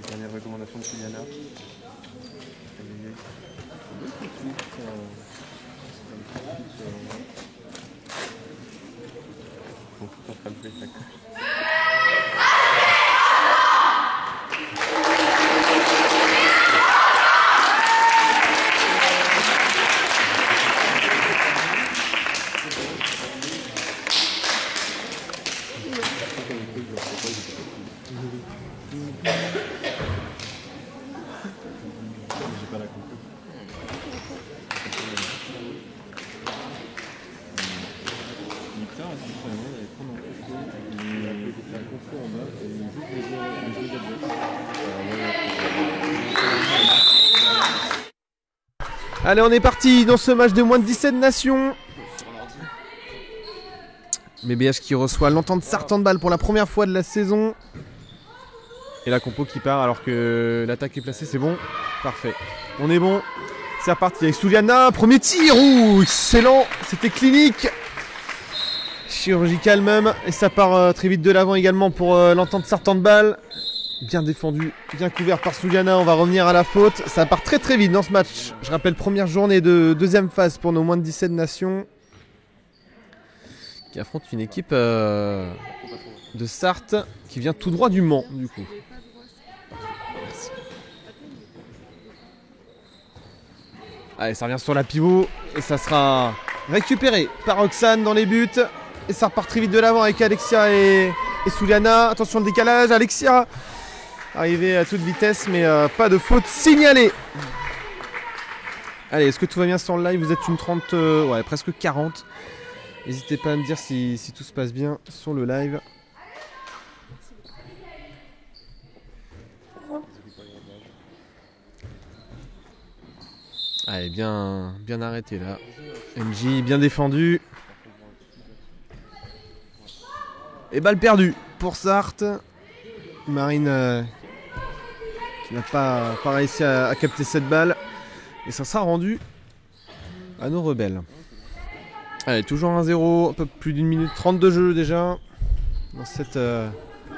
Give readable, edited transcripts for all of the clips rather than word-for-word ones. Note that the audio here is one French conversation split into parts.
Dernière recommandation de Juliana. Allez, on est parti dans ce match de moins de 17 nations. BBH qui reçoit l'Entente Sarthe Handball pour la première fois de la saison. Et la compo qui part alors que l'attaque est placée, c'est bon. Parfait. On est bon. C'est reparti avec Souliana. Premier tir. Ouh, excellent. C'était clinique. Chirurgical même. Et ça part très vite de l'avant également pour l'Entente Sarthe Handball. Bien défendu, bien couvert par Souliana. On va revenir à la faute. Ça part très très vite dans ce match. Je rappelle, première journée de deuxième phase pour nos moins de 17 nations. Qui affronte une équipe de Sarthe qui vient tout droit du Mans du coup. Merci. Allez, ça revient sur la pivot et ça sera récupéré par Roxane dans les buts. Et ça repart très vite de l'avant avec Alexia et Souliana. Attention le décalage, Alexia arrivé à toute vitesse mais pas de faute signalée. Allez, est-ce que tout va bien sur le live? Vous êtes une 30, ouais, presque 40. N'hésitez pas à me dire si tout se passe bien sur le live. Allez, bien arrêté là. MJ bien défendu. Et balle perdue pour Sarthe. Marine qui n'a pas réussi à capter cette balle. Et ça sera rendu à nos rebelles. Allez, toujours 1-0, un peu plus d'une minute 30 de jeu déjà. Dans cette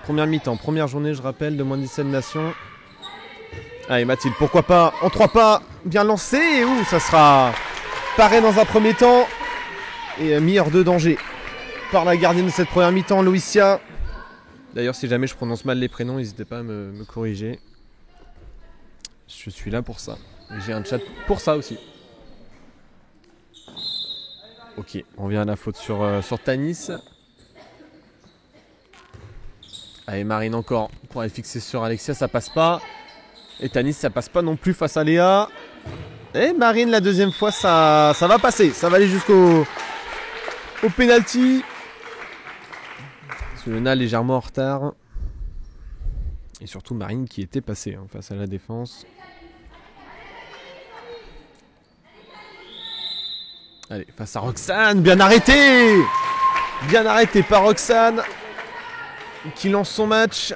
première mi-temps. Première journée, je rappelle, de moins de 17 nations. Allez Mathilde, pourquoi pas en 3 pas, bien lancé. Et où ça sera paré dans un premier temps. Et mis hors de danger par la gardienne de cette première mi-temps, Loïcia. D'ailleurs, si jamais je prononce mal les prénoms, n'hésitez pas à me corriger. Je suis là pour ça. Et j'ai un chat pour ça aussi. Ok, on vient à la faute sur Tanis. Allez, Marine encore pour aller fixer sur Alexia, ça passe pas. Et Tanis, ça passe pas non plus face à Léa. Et Marine, la deuxième fois, ça va passer. Ça va aller jusqu'au penalty. Solena légèrement en retard. Et surtout Marine qui était passée face à la défense. Allez, face à Roxane, bien arrêté! Bien arrêté par Roxane qui lance son match.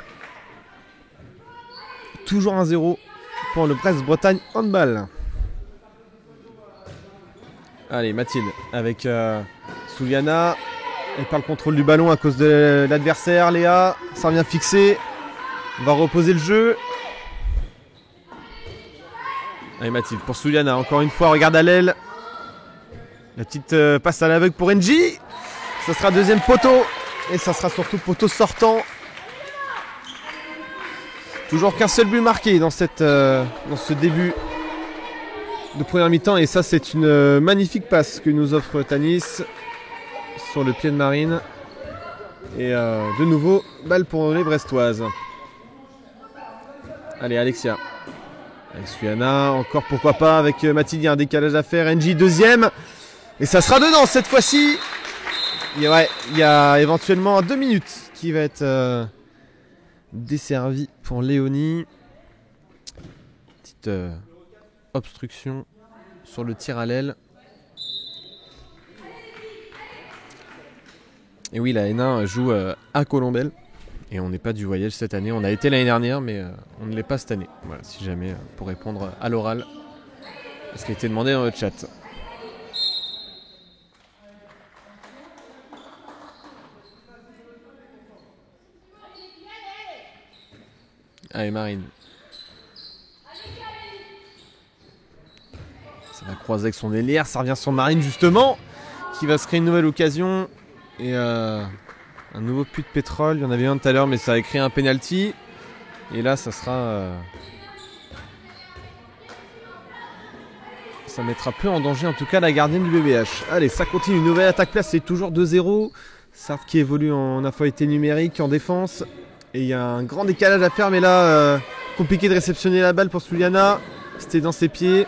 Toujours 1-0 pour le Brest-Bretagne Handball. Allez, Mathilde avec Souliana. Elle perd le contrôle du ballon à cause de l'adversaire. Léa, ça revient fixer. On va reposer le jeu. Allez, Mathilde pour Souliana. Encore une fois, regarde à l'aile. La petite passe à l'aveugle pour NJ. Ça sera deuxième poteau. Et ça sera surtout poteau sortant. Toujours qu'un seul but marqué dans ce début de première mi-temps. Et ça, c'est une magnifique passe que nous offre Tanis sur le pied de Marine. Et de nouveau, balle pour les Brestoises. Allez, Alexia. Avec Suyana, encore pourquoi pas avec Mathilde, il y a un décalage à faire. NJ deuxième. Et ça sera dedans cette fois-ci. Il y a éventuellement 2 minutes qui va être desservi pour Léonie. Petite obstruction sur le tir à l'aile. Et oui, la N1 joue à Colombelle. Et on n'est pas du voyage cette année. On a été l'année dernière, mais on ne l'est pas cette année. Voilà, si jamais, pour répondre à l'oral, ce qui a été demandé dans le chat. Allez, Marine. Ça va croiser avec son délire. Ça revient sur Marine, justement, qui va se créer une nouvelle occasion. Et un nouveau puits de pétrole. Il y en avait un tout à l'heure, mais ça a créé un penalty. Et là, ça sera... ça mettra peu en danger, en tout cas, la gardienne du BBH. Allez, ça continue. Une nouvelle attaque place. C'est toujours 2-0. Sartre qui évolue en infériorité numérique, en défense. Et il y a un grand décalage à faire, mais là, compliqué de réceptionner la balle pour Suliana. C'était dans ses pieds.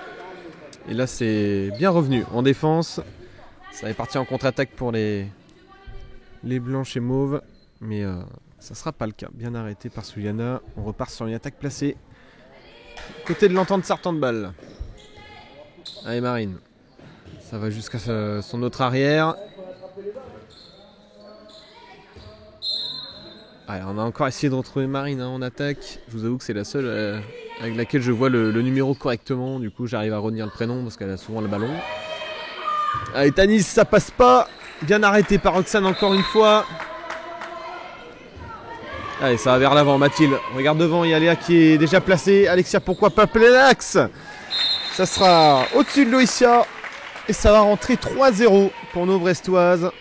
Et là, c'est bien revenu en défense. Ça est parti en contre-attaque pour les blancs et mauves. Mais ça ne sera pas le cas. Bien arrêté par Suliana. On repart sur une attaque placée. Côté de l'entente sortant de balle. Allez, Marine. Ça va jusqu'à son autre arrière. Allez, on a encore essayé de retrouver Marine en attaque. Je vous avoue que c'est la seule avec laquelle je vois le numéro correctement. Du coup, j'arrive à retenir le prénom parce qu'elle a souvent le ballon. Allez, Tanis, ça passe pas. Bien arrêté par Roxane encore une fois. Allez, ça va vers l'avant, Mathilde. Regarde devant, il y a Léa qui est déjà placée. Alexia, pourquoi pas plein axe. Ça sera au-dessus de Loïcia. Et ça va rentrer 3-0 pour nos Brestoises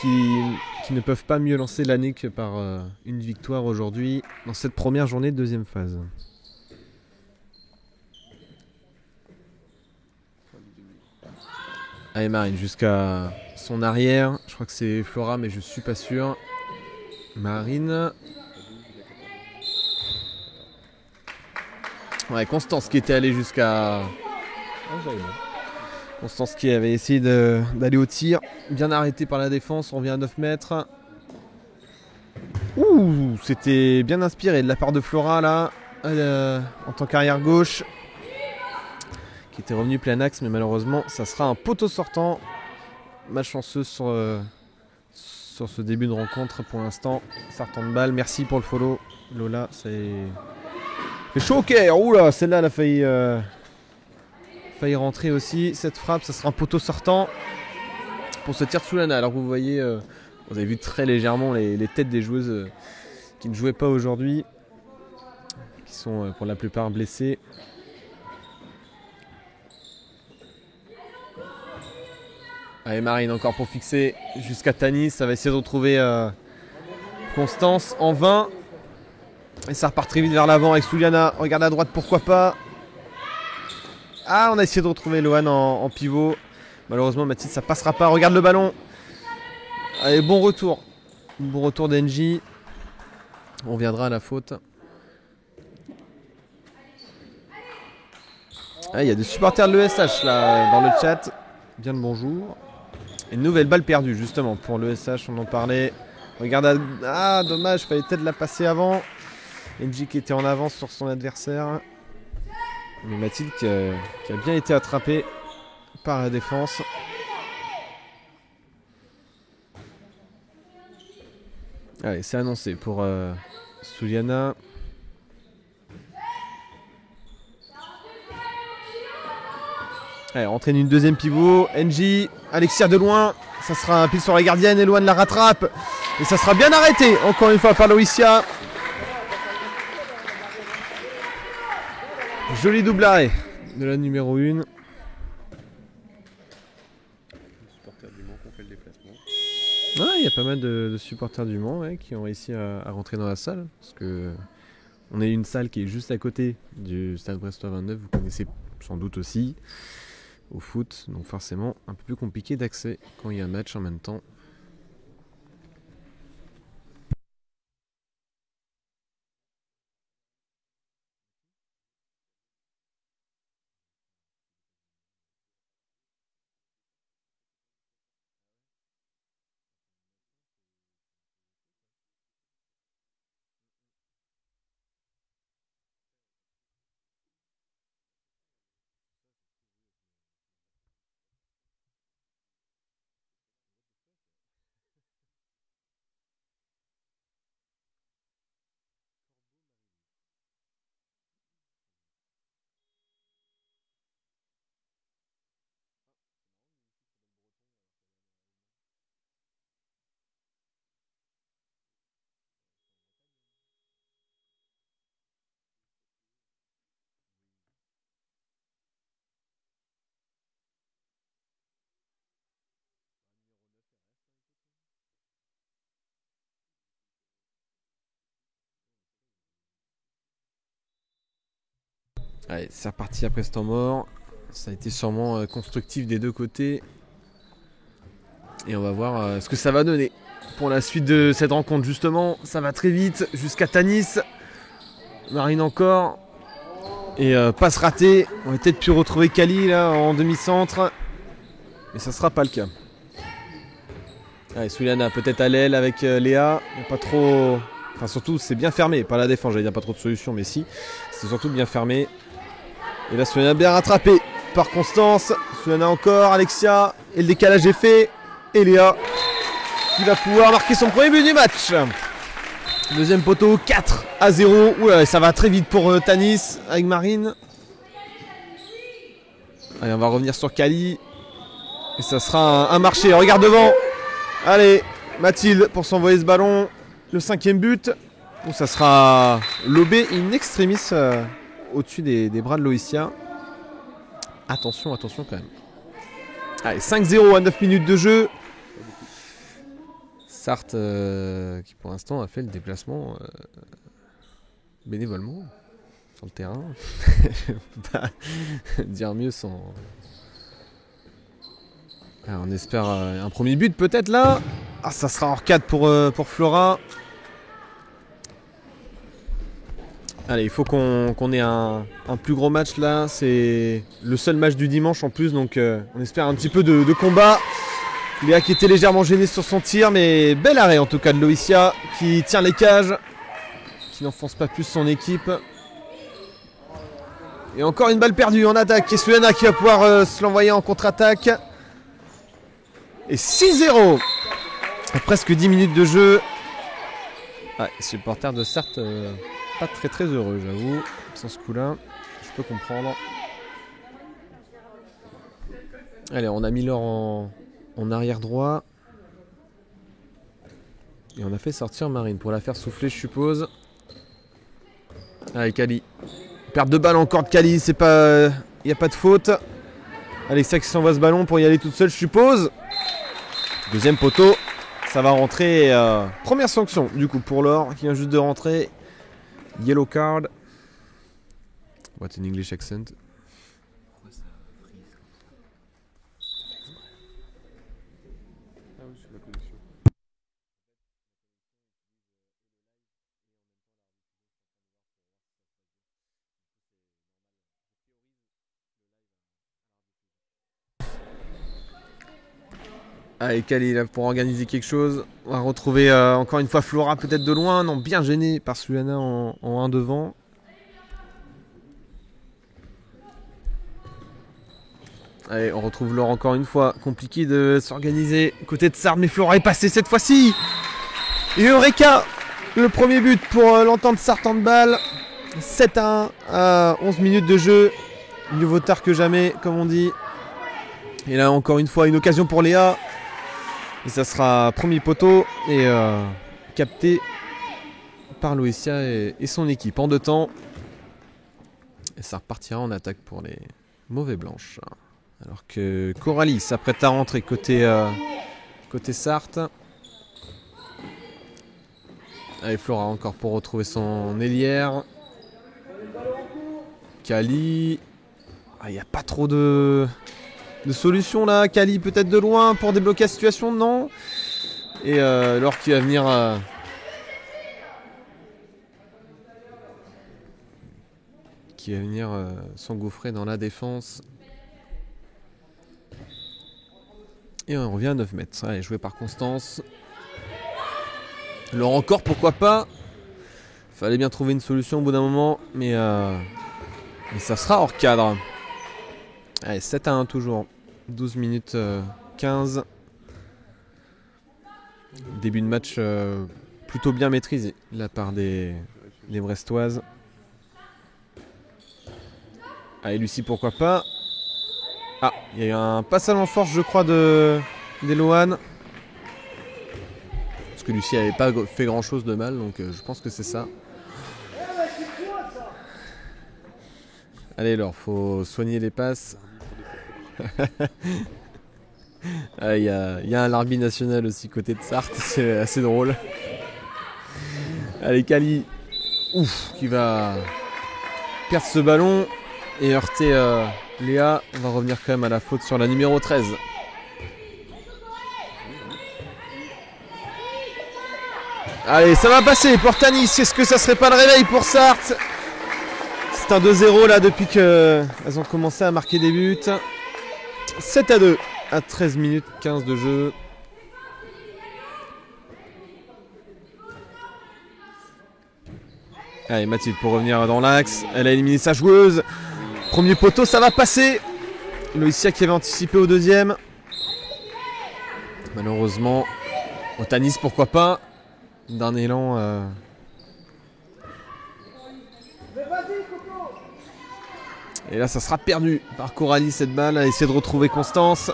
qui ne peuvent pas mieux lancer l'année que par une victoire aujourd'hui dans cette première journée de deuxième phase. Allez, Marine, jusqu'à son arrière. Je crois que c'est Flora, mais je suis pas sûr. Marine. Ouais, Constance qui était allée jusqu'à... Constance qui avait essayé d'aller au tir. Bien arrêté par la défense, on revient à 9 mètres. Ouh, c'était bien inspiré de la part de Flora là, en tant qu'arrière gauche. Qui était revenu plein axe, mais malheureusement ça sera un poteau sortant. Malchanceux sur ce début de rencontre pour l'instant. Sortant de balle, merci pour le follow. Lola, c'est chaud au cœur. Oula, celle-là elle a failli rentrer aussi. Cette frappe, ça sera un poteau sortant pour ce tir de Soulana. Alors vous voyez, vous avez vu très légèrement les têtes des joueuses qui ne jouaient pas aujourd'hui, qui sont pour la plupart blessées. Allez, Marine encore pour fixer jusqu'à Tanis. Ça va essayer de retrouver Constance en vain. Et ça repart très vite vers l'avant avec Suliana. Regarde à droite, pourquoi pas. Ah, on a essayé de retrouver Lohan en pivot. Malheureusement, Mathilde, ça passera pas. Regarde le ballon. Allez, bon retour. Bon retour d'Engie. On viendra à la faute. Ah, il y a des supporters de l'ESH là dans le chat. Bien le bonjour. Une nouvelle balle perdue justement pour l'ESH, on en parlait. Regarde, ah dommage, fallait peut-être la passer avant. Engie qui était en avance sur son adversaire. Mais Mathilde qui a bien été attrapée par la défense. Allez, c'est annoncé pour Suliana. Allez, on entraîne une deuxième pivot. Engie, Alexia de loin. Ça sera un pile sur la gardienne. Eloane la rattrape. Et ça sera bien arrêté. Encore une fois par Loïcia. Joli double arrêt de la numéro 1. Les supporters du Mans qui ont fait le déplacement. Ah, il y a pas mal de supporters du Mans qui ont réussi à rentrer dans la salle. Parce que on a une salle qui est juste à côté du Stade Brestois 29. Vous connaissez sans doute aussi au foot. Donc forcément un peu plus compliqué d'accès quand il y a un match en même temps. Allez, c'est reparti après ce temps mort. Ça a été sûrement constructif des deux côtés. Et on va voir ce que ça va donner pour la suite de cette rencontre. Justement, ça va très vite jusqu'à Tanis. Marine encore. Et passe ratée. On aurait peut-être pu retrouver Kali là en demi-centre. Mais ça sera pas le cas. Allez, Souliana peut-être à l'aile avec Léa. Il n'y a pas trop... Enfin surtout c'est bien fermé. Pas la défense, j'allais dire pas trop de solutions. Mais si, c'est surtout bien fermé. Et là Souliana bien rattrapée par Constance. Souliana encore, Alexia. Et le décalage est fait. Et Léa qui va pouvoir marquer son premier but du match. Deuxième poteau, 4-0. Oula, ça va très vite pour Tanis avec Marine. Allez, on va revenir sur Kali. Et ça sera un marché. Regarde devant. Allez, Mathilde pour s'envoyer ce ballon. Le 5e but. Bon, ça sera lobé in extremis au-dessus des bras de Loïcia. Attention, attention quand même. Allez, 5-0 à 9 minutes de jeu. Sarthe qui pour l'instant a fait le déplacement bénévolement sur le terrain. Je peux pas dire mieux sans... Alors, on espère un premier but peut-être là. Ah, ça sera hors cadre pour Flora. Allez, il faut qu'on ait un plus gros match là. C'est le seul match du dimanche en plus, donc on espère un petit peu de combat. Léa qui était légèrement gênée sur son tir, mais bel arrêt en tout cas de Loïcia qui tient les cages, qui n'enfonce pas plus son équipe. Et encore une balle perdue en attaque. Et Souliana qui va pouvoir se l'envoyer en contre-attaque. Et 6-0 presque 10 minutes de jeu. Ouais, supporter de Sarthe pas très heureux, j'avoue, sans ce coup-là. Je peux comprendre. Allez, on a mis l'or en arrière droit. Et on a fait sortir Marine pour la faire souffler, je suppose. Allez, Kali. Perte de balle encore de Kali, c'est pas... Il n'y a pas de faute. Alexia qui s'envoie ce ballon pour y aller toute seule, je suppose. Deuxième poteau. Ça va rentrer. Première sanction, du coup, pour l'or, qui vient juste de rentrer. Yellow card. What an English accent. Allez, Kali là pour organiser quelque chose. On va retrouver encore une fois Flora peut-être de loin. Non, bien gêné par Souliana en 1 devant. Allez, on retrouve Laure encore une fois. Compliqué de s'organiser côté de Sarthe, mais Flora est passée cette fois-ci. Et Eureka, le premier but pour l'entente Sarthe handball. 7-1 à 11 minutes de jeu. Mieux vaut tard que jamais, comme on dit. Et là, encore une fois, une occasion pour Léa. Et ça sera premier poteau et capté par Loïcia et son équipe en 2 temps. Et ça repartira en attaque pour les mauvais blanches. Alors que Coralie s'apprête à rentrer côté Sarthe. Allez, Flora encore pour retrouver son ailière. Kali. Il n'y a pas trop de solution là. Kali peut-être de loin pour débloquer la situation, non. Et Laure qui va venir s'engouffrer dans la défense. Et on revient à 9 mètres. Allez, joué par Constance. Laure encore, pourquoi pas. Fallait bien trouver une solution au bout d'un moment, mais ça sera hors cadre. Allez, 7-1 toujours. 12 minutes 15. Début de match plutôt bien maîtrisé de la part des Brestoises. Allez, Lucie, pourquoi pas. Ah, il y a eu un passage en force, je crois, d'Eloane. Parce que Lucie n'avait pas fait grand chose de mal, donc je pense que c'est ça. Allez, alors, faut soigner les passes. Il y a un Larbi national aussi côté de Sarthe, c'est assez drôle. Allez, Kali, qui va perdre ce ballon. et heurté Léa. On va revenir quand même à la faute sur la numéro 13. Allez, ça va passer pour Tanis. Est-ce que ça serait pas le réveil pour Sarthe? C'est un 2-0 là depuis qu'elles ont commencé à marquer des buts. 7-2 à 13 minutes 15 de jeu. Allez, Mathilde pour revenir dans l'axe. Elle a éliminé sa joueuse. Premier poteau, ça va passer. Loïcia qui avait anticipé au deuxième. Malheureusement, au Tanis, pourquoi pas. D'un élan. Et là, ça sera perdu par Coralie cette balle. Elle a essayé de retrouver Constance.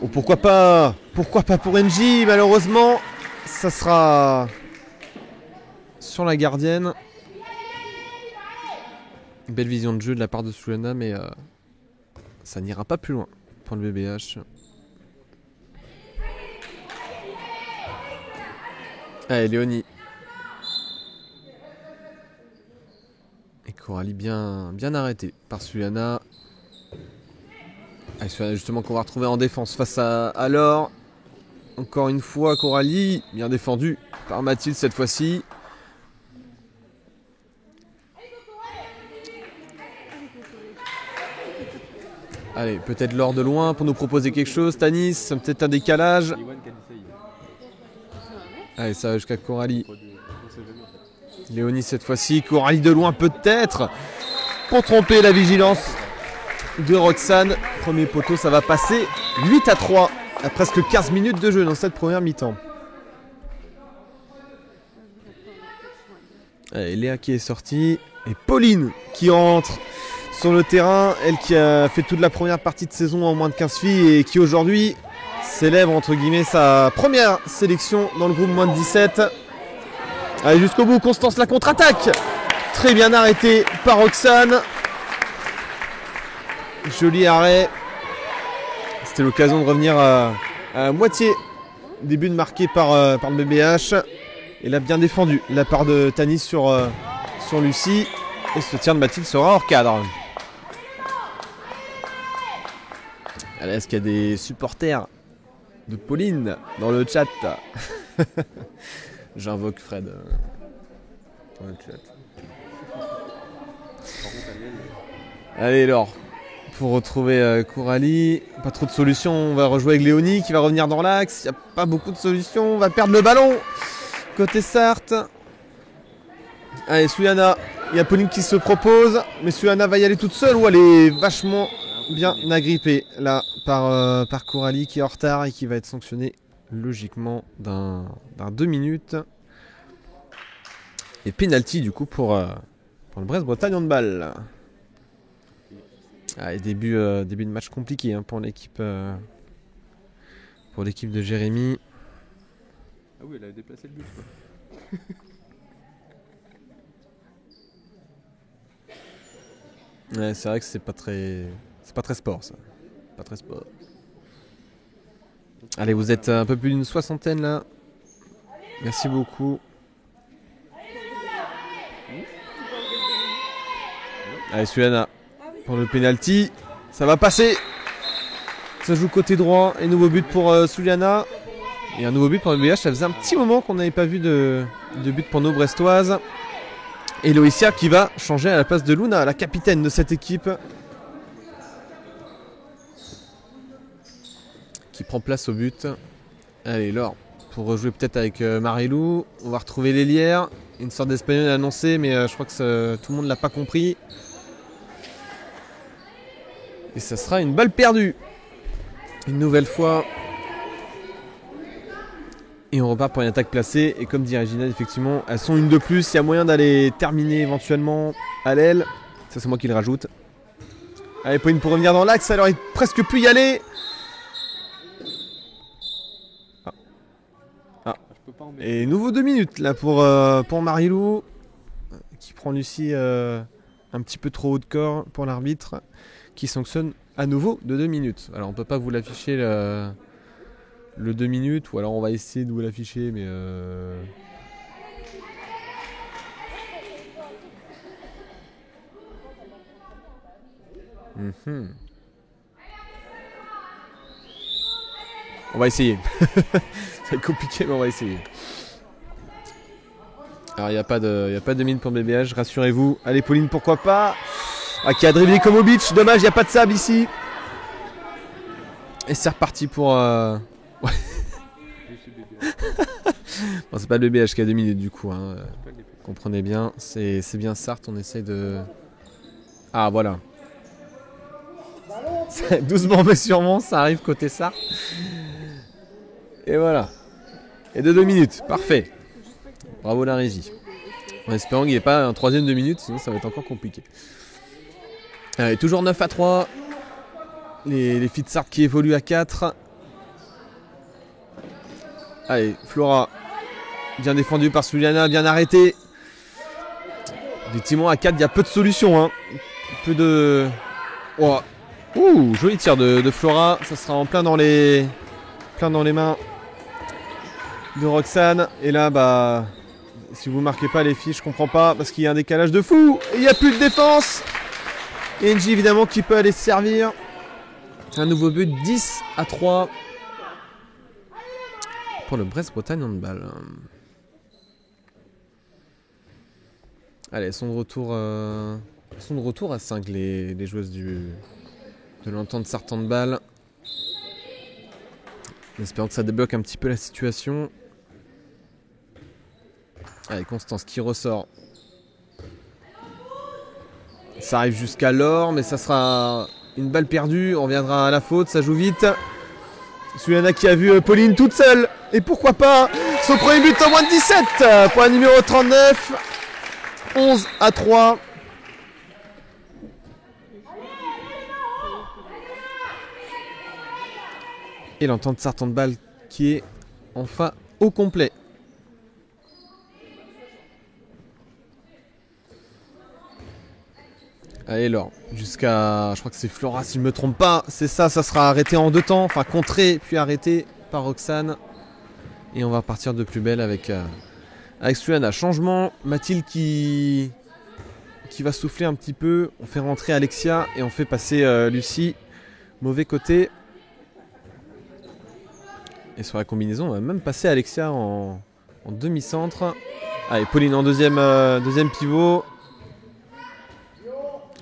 Oh, pourquoi pas? Pourquoi pas pour NJ? Malheureusement, ça sera sur la gardienne. Belle vision de jeu de la part de Souliana, mais ça n'ira pas plus loin pour le BBH. Allez, Léonie. Et Coralie bien arrêtée par Souliana. Souliana justement qu'on va retrouver en défense face à Laure. Encore une fois, Coralie, bien défendue par Mathilde cette fois-ci. Allez, peut-être Laure de loin pour nous proposer quelque chose. Tanis, peut-être un décalage. Allez, ça va jusqu'à Coralie. Léonie cette fois-ci. Coralie de loin peut-être. Pour tromper la vigilance de Roxane. Premier poteau, ça va passer 8-3 à presque 15 minutes de jeu dans cette première mi-temps. Allez, Léa qui est sortie. Et Pauline qui rentre sur le terrain. Elle qui a fait toute la première partie de saison en moins de 15 filles et qui aujourd'hui célèbre entre guillemets sa première sélection dans le groupe moins de 17. Allez, jusqu'au bout, Constance la contre-attaque. Très bien arrêté par Roxane. Joli arrêt. C'était l'occasion de revenir à moitié des buts marqués par le BBH. Et là, bien défendu la part de Tanis sur Lucie. Et ce tir de Mathilde sera hors cadre. Allez, est-ce qu'il y a des supporters de Pauline dans le chat? J'invoque Fred dans le chat. Allez, Laure. Pour retrouver Coralie. Pas trop de solutions. On va rejouer avec Léonie qui va revenir dans l'axe. Il n'y a pas beaucoup de solutions. On va perdre le ballon. Côté Sarthe. Allez, Souliana. Il y a Pauline qui se propose. Mais Souliana va y aller toute seule ou elle est vachement bien agrippée là par Coralie qui est en retard et qui va être sanctionnée logiquement d'un 2 minutes. Et penalty du coup pour le Brest-Bretagne handball. Allez, début de match compliqué hein, pour l'équipe de Jérémy. Ah oui, elle a déplacé le but quoi. Ouais, c'est vrai que c'est pas très sport ça. Pas très sport. Allez, vous êtes un peu plus d'une soixantaine là. Merci beaucoup. Allez, Souliana pour le penalty. Ça va passer. Ça joue côté droit. Et nouveau but pour Souliana. Et un nouveau but pour le BH. Ça faisait un petit moment qu'on n'avait pas vu de but pour nos Brestoises. Et Loïcia qui va changer à la place de Luna, la capitaine de cette équipe. Qui prend place au but. Allez, Laure, pour rejouer peut-être avec Marilou. On va retrouver l'Hélière. Une sorte d'espagnol annoncé, mais je crois que tout le monde ne l'a pas compris. Et ça sera une balle perdue. Une nouvelle fois. Et on repart pour une attaque placée. Et comme dit Régina, effectivement, elles sont une de plus. Il y a moyen d'aller terminer éventuellement à l'aile. Ça, c'est moi qui le rajoute. Allez, Pauline pour revenir dans l'axe. Elle aurait presque pu y aller. Et nouveau 2 minutes là pour Marilou. Qui prend Lucie un petit peu trop haut de corps pour l'arbitre. Qui sanctionne à nouveau de 2 minutes. Alors on peut pas vous l'afficher le 2 minutes, ou alors on va essayer de vous l'afficher, mais Mhm. On va essayer. C'est compliqué, mais on va essayer. Alors, il n'y a pas de mine pour BBH, rassurez-vous. Allez, Pauline, pourquoi pas. Ah, qui a dribblé comme au beach. Dommage, il n'y a pas de sable ici. Et c'est reparti pour... Ouais. Bon, c'est pas le BBH qui a 2 minutes du coup. Hein. Comprenez bien, c'est bien Sarthe, on essaye de... Ah, voilà. Doucement mais sûrement, ça arrive côté Sarthe. Et voilà. Et de 2 minutes, parfait. Bravo la régie. En espérant qu'il n'y ait pas un troisième 2 minutes, sinon ça va être encore compliqué. Allez, toujours 9 à 3. Les filles de Sarthe qui évoluent à 4. Allez, Flora. Bien défendu par Suliana, bien arrêté. Effectivement, à 4, il y a peu de solutions. Hein. Peu de... Oh. Ouh, joli tir de Flora. Ça sera en plein dans les mains de Roxane. Et là, bah... Si vous marquez pas les filles, je comprends pas. Parce qu'il y a un décalage de fou. Et il n'y a plus de défense. Et NJ, évidemment, qui peut aller se servir. Un nouveau but, 10 à 3. Pour le Brest-Bretagne handball. Allez, elles sont de retour à 5 les joueuses de l'entente Sarthe handball. En espérant que ça débloque un petit peu la situation. Allez, Constance qui ressort. Ça arrive jusqu'à l'or, mais ça sera une balle perdue. On reviendra à la faute, ça joue vite. Suliana qui a vu Pauline toute seule. Et pourquoi pas son premier but en moins de 17 pour la numéro 39. 11 à 3. Et l'entente Sarthe handball qui est enfin au complet. Allez Laure, jusqu'à... Je crois que c'est Flora si je ne me trompe pas. C'est ça, ça sera arrêté en 2 temps. Enfin contré puis arrêté par Roxane. Et on va partir de plus belle avec Suliana. Changement, Mathilde qui va souffler un petit peu. On fait rentrer Alexia et on fait passer Lucie. Mauvais côté. Et sur la combinaison, on va même passer Alexia en demi-centre. Allez, Pauline en deuxième pivot.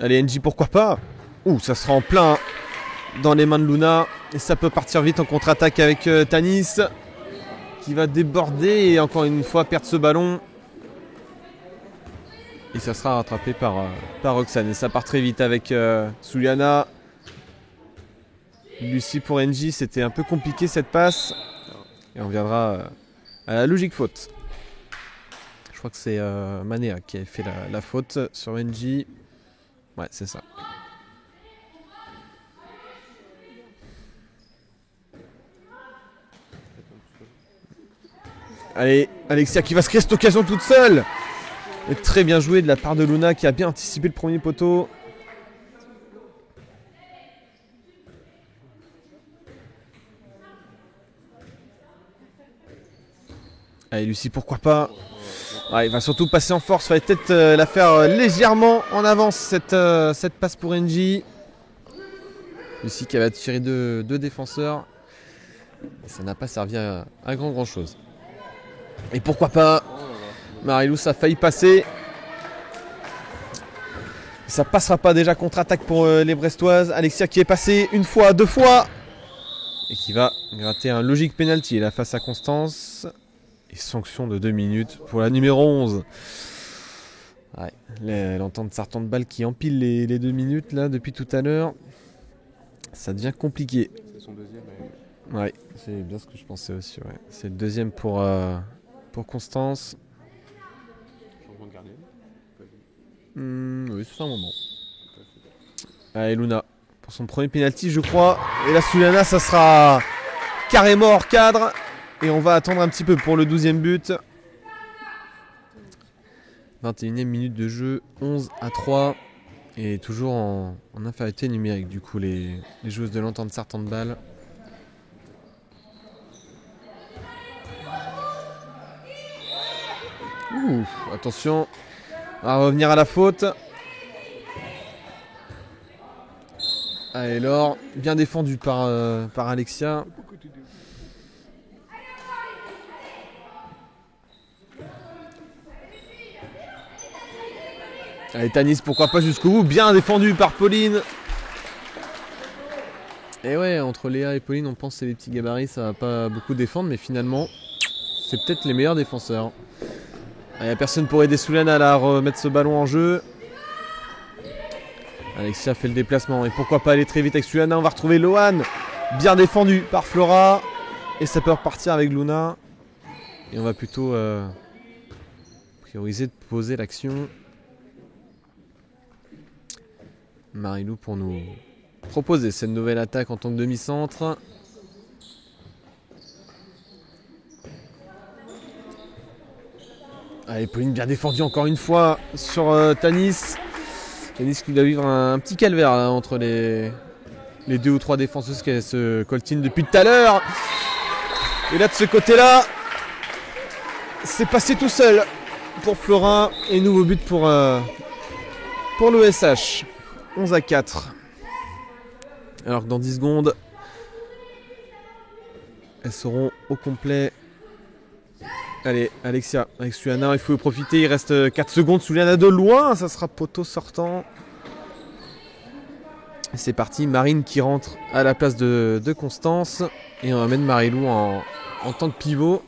Allez, NJ, pourquoi pas. Ouh, ça sera en plein dans les mains de Luna. Et ça peut partir vite en contre-attaque avec Tanis. Qui va déborder et encore une fois perdre ce ballon. Et ça sera rattrapé par Roxane. Et ça part très vite avec Suliana. Lucie pour NJ, c'était un peu compliqué cette passe. Et on viendra à la logique faute. Je crois que c'est Manéa qui a fait la faute sur NJ. Ouais, c'est ça. Allez, Alexia qui va se créer cette occasion toute seule. Et très bien joué de la part de Luna qui a bien anticipé le premier poteau. Allez Lucie, pourquoi pas. Ouais, il va surtout passer en force, il va peut-être la faire légèrement en avance cette passe pour NJ. Lucie qui va tirer deux défenseurs. Et ça n'a pas servi à grand chose. Et pourquoi pas. Marilou, ça a failli passer. Ça passera pas déjà, contre-attaque pour les Brestoises. Alexia qui est passée une fois, 2 fois. Et qui va gratter un logique penalty là face à Constance. Et sanction de 2 minutes pour la numéro 11. Ouais, l'entente Sarthe handball qui empile les 2 minutes là depuis tout à l'heure. Ça devient compliqué. C'est son deuxième. Ouais, c'est bien ce que je pensais aussi. Ouais. C'est le deuxième pour Constance. Changement de gardien. Oui, c'est un moment. Allez, Luna pour son premier penalty, je crois. Et la Suliana, ça sera carrément hors cadre. Et on va attendre un petit peu pour le 12e but. 21e minute de jeu, 11 à 3. Et toujours en infériorité numérique, du coup, les joueuses de l'entente Sarthe handball. Ouh, attention à revenir à la faute. Allez, Laure, bien défendu par Alexia. Allez, Tanis, pourquoi pas jusqu'au bout. Bien défendu par Pauline. Et ouais, entre Léa et Pauline, on pense que c'est les petits gabarits, ça va pas beaucoup défendre, mais finalement, c'est peut-être les meilleurs défenseurs. Il n'y a personne pour aider Souliane à remettre ce ballon en jeu. Alexia fait le déplacement. Et pourquoi pas aller très vite avec Souliane. On va retrouver Lohan. Bien défendu par Flora. Et ça peut repartir avec Luna. Et on va plutôt prioriser de poser l'action. Marilou pour nous proposer cette nouvelle attaque en tant que demi-centre. Allez, Pauline bien défendue encore une fois sur Tanis. Tanis qui doit vivre un petit calvaire là, entre les 2 ou 3 défenseuses qui se coltinent depuis tout à l'heure. Et là de ce côté-là, c'est passé tout seul pour Flora. Et nouveau but pour l'OSH. 11-4. Alors que dans 10 secondes, elles seront au complet. Allez, Alexia avec Suliana, il faut profiter, il reste 4 secondes. Suliana de loin, ça sera poteau sortant. C'est parti, Marine qui rentre à la place de Constance. Et on amène Marilou en tant que pivot.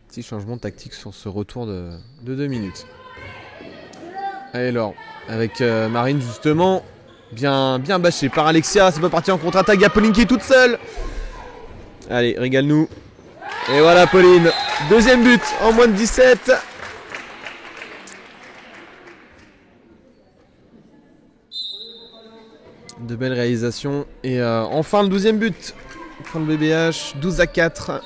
Petit changement de tactique sur ce retour de 2 minutes. Allez, Laure, avec Marine justement, bien bâché par Alexia. C'est pas parti en contre-attaque, il y a Pauline qui est toute seule. Allez, régale-nous. Et voilà Pauline. Deuxième but en moins de 17. De belles réalisations. Et enfin le 12e but. Pour le BBH. 12-4.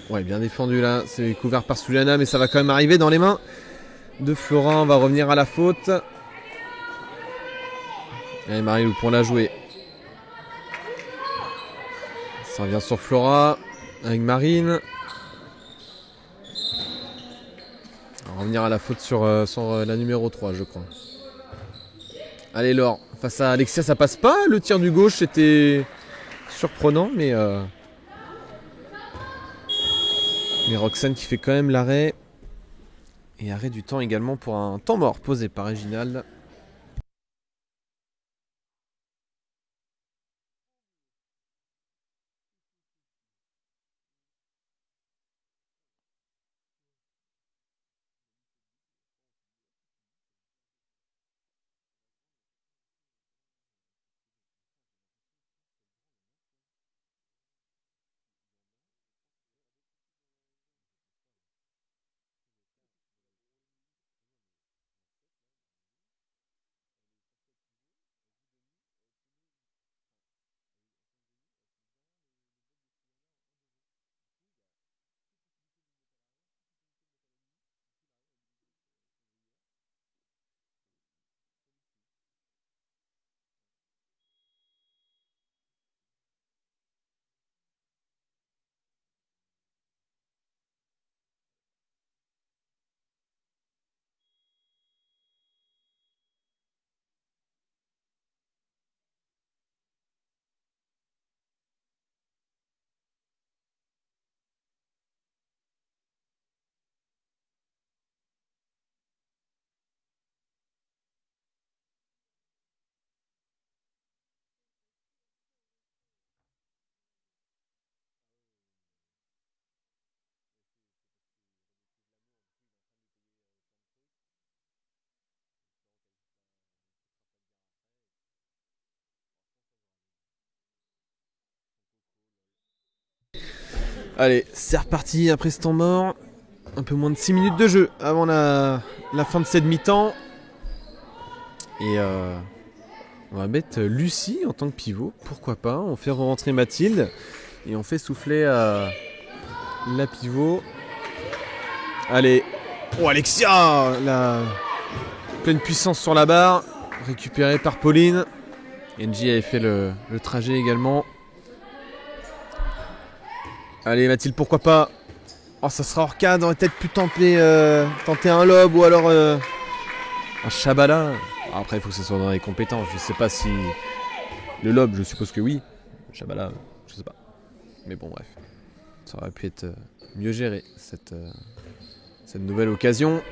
Ouais, bien défendu là. C'est couvert par Souliana, mais ça va quand même arriver dans les mains de Flora. On va revenir à la faute. Allez, Marilou pour la jouer. Ça revient sur Flora avec Marine. On va revenir à la faute sur la numéro 3, je crois. Allez, Laure. Face à Alexia, ça passe pas. Le tir du gauche, c'était surprenant, mais Roxane qui fait quand même l'arrêt. Et arrêt du temps également pour un temps mort posé par Réginald. Allez, c'est reparti après ce temps mort. Un peu moins de 6 minutes de jeu avant la fin de cette mi-temps. Et on va mettre Lucie en tant que pivot. Pourquoi pas. On fait rentrer Mathilde. Et on fait souffler la pivot. Allez. Oh, Alexia, la pleine puissance sur la barre. Récupérée par Pauline. Engie avait fait le trajet également. Allez Mathilde, pourquoi pas. Oh, ça sera hors cadre, on aurait peut-être pu tenter un lob ou alors un Shabala. Après il faut que ce soit dans les compétences. Je sais pas si... Le lob, je suppose que oui. Le Shabala, je sais pas. Mais bon bref. Ça aurait pu être mieux géré cette nouvelle occasion.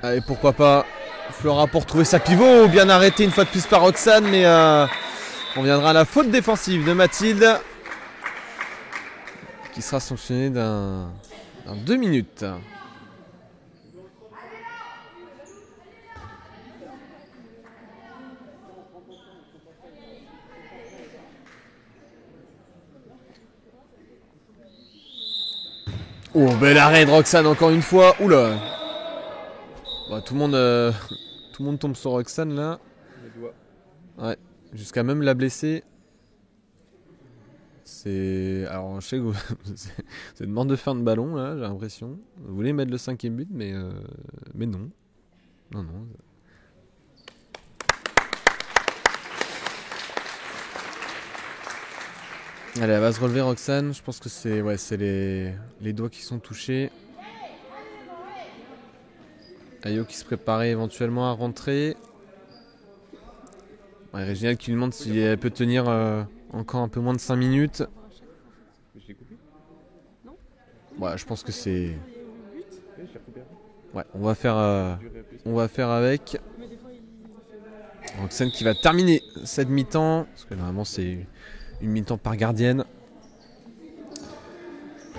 Allez, pourquoi pas Flora pour trouver sa pivot, bien arrêté une fois de plus par Roxane, mais on viendra à la faute défensive de Mathilde qui sera sanctionnée d'un 2 minutes. Oh, bel arrêt de Roxane encore une fois. Oula. Bah, tout le monde tombe sur Roxane là. Ouais, jusqu'à même la blesser. Alors je sais que c'est une demande de fin de ballon là, j'ai l'impression. Vous voulez mettre le 5e but, mais non. Non. Allez, elle va se relever Roxane. Je pense que c'est les doigts qui sont touchés. Ayo qui se préparait éventuellement à rentrer. Ouais, Réginald qui lui demande si elle peut tenir encore un peu moins de 5 minutes. Ouais, je pense que c'est... Ouais, on va faire avec. Roxane qui va terminer cette mi-temps. Parce que normalement c'est une mi-temps par gardienne.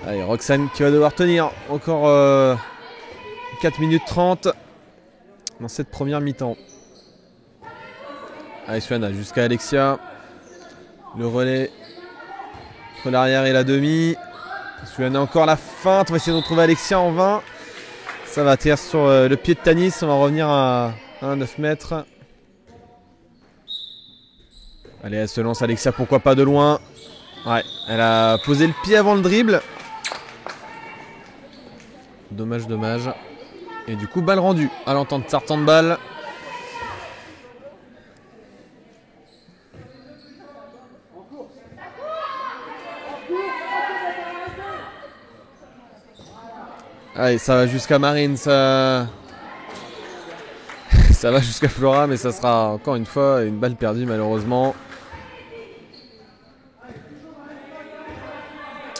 Allez, Roxane qui va devoir tenir encore 4 minutes 30 dans cette première mi-temps. Allez, Suana jusqu'à Alexia. Le relais entre l'arrière et la demi. Suana encore la feinte. On va essayer de retrouver Alexia en vain. Ça va atterrir sur le pied de Tanis. On va revenir à 9 mètres. Allez, elle se lance Alexia, pourquoi pas de loin. Ouais, elle a posé le pied avant le dribble. Dommage. Et du coup, balle rendue à l'entente sortant de balle. Allez, ça va jusqu'à Marine, ça va jusqu'à Flora, mais ça sera encore une fois une balle perdue malheureusement.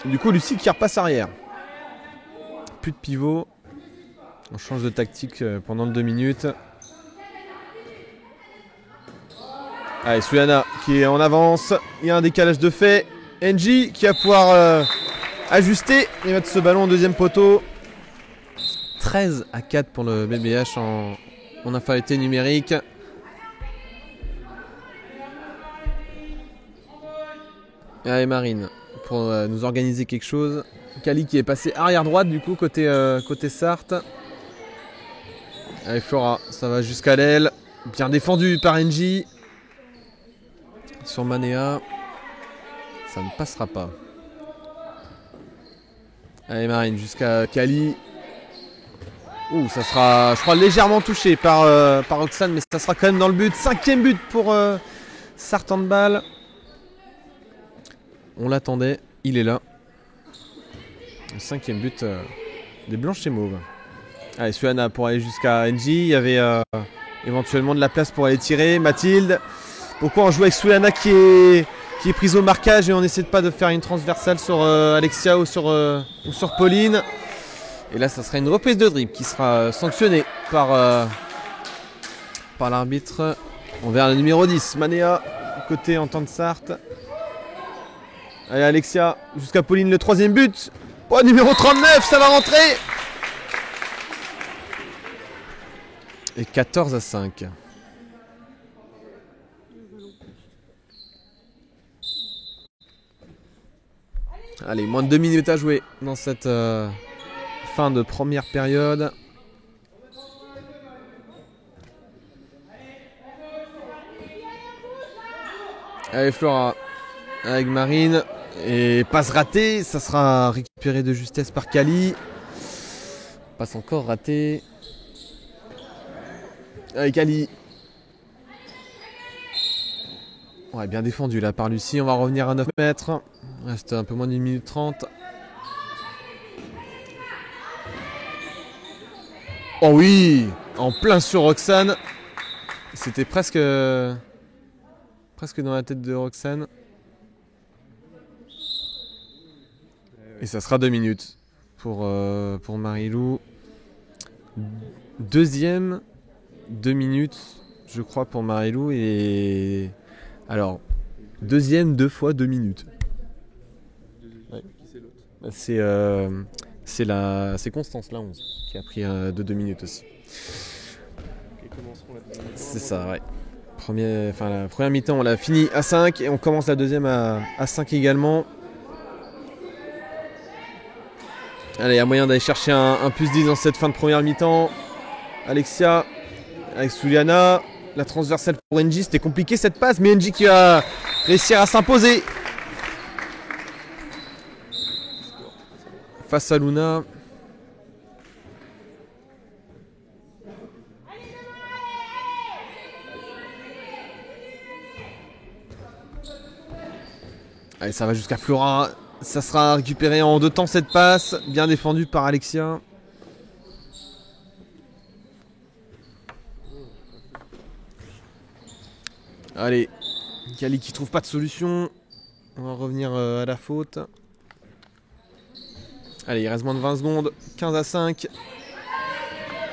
Du coup, Lucie qui repasse arrière. Plus de pivot. On change de tactique pendant 2 minutes. Allez, Suana qui est en avance. Il y a un décalage de fait. NJ qui va pouvoir ajuster et mettre ce ballon au deuxième poteau. 13-4 pour le BBH en infériorité numérique. Allez, Marine pour nous organiser quelque chose. Kali qui est passé arrière droite du coup côté Sarthe. Allez, Flora, ça va jusqu'à l'aile. Bien défendu par NJ. Sur Manéa. Ça ne passera pas. Allez, Marine jusqu'à Kali. Ouh, ça sera, je crois, légèrement touché par Roxane, mais ça sera quand même dans le but. 5e but pour Sarthe handball. On l'attendait, il est là. Le 5e but des Blanches et Mauves. Allez, Suana pour aller jusqu'à NJ. Il y avait éventuellement de la place pour aller tirer. Mathilde. Pourquoi on joue avec Suana qui est prise au marquage et on essaie de pas de faire une transversale sur Alexia ou sur Pauline. Et là, ça sera une reprise de dribble qui sera sanctionnée par l'arbitre envers le numéro 10, Manéa, côté entente Sarthe. Allez, Alexia, jusqu'à Pauline, le 3e but. Oh, numéro 39, ça va rentrer. Et 14-5. Allez, moins de 2 minutes à jouer dans cette... fin de première période. Allez, Flora avec Marine. Et passe ratée. Ça sera récupéré de justesse par Kali. Passe encore ratée. Allez, Kali. Ouais, bien défendu là par Lucie. On va revenir à 9 mètres. Il reste un peu moins d'une minute 30. Oh oui, en plein sur Roxane. C'était presque dans la tête de Roxane. Et ça sera 2 minutes pour Marilou. Deuxième, 2 minutes, je crois, pour Marilou. Et alors, deuxième, 2 fois 2 minutes. Ouais. C'est Constance, la 11, qui a pris de 2 minutes aussi. C'est ça, ouais. La première mi-temps, on l'a fini à 5 et on commence la deuxième à 5 également. Allez, il y a moyen d'aller chercher un plus 10 dans cette fin de première mi-temps. Alexia avec Souliana. La transversale pour Engie, c'était compliqué cette passe, mais Engie qui va réussir à s'imposer. Face à Luna. Allez, ça va jusqu'à Flora. Ça sera récupéré en 2 temps cette passe. Bien défendu par Alexia. Allez, Kali qui trouve pas de solution. On va revenir à la faute. Allez, il reste moins de 20 secondes. 15 à 5.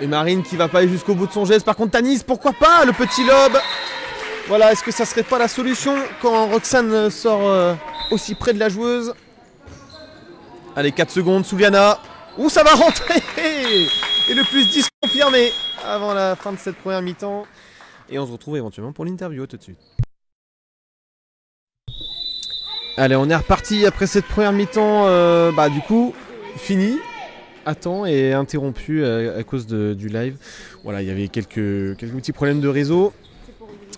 Et Marine qui va pas aller jusqu'au bout de son geste. Par contre, Tanis, pourquoi pas le petit lob. Voilà, est-ce que ça serait pas la solution quand Roxane sort aussi près de la joueuse? Allez, 4 secondes, Souliana. Ouh, ça va rentrer. Et le plus 10 confirmé avant la fin de cette première mi-temps. Et on se retrouve éventuellement pour l'interview tout de suite. Allez, on est reparti après cette première mi-temps, du coup, fini, à temps et interrompu à cause du live. Voilà, il y avait quelques petits problèmes de réseau.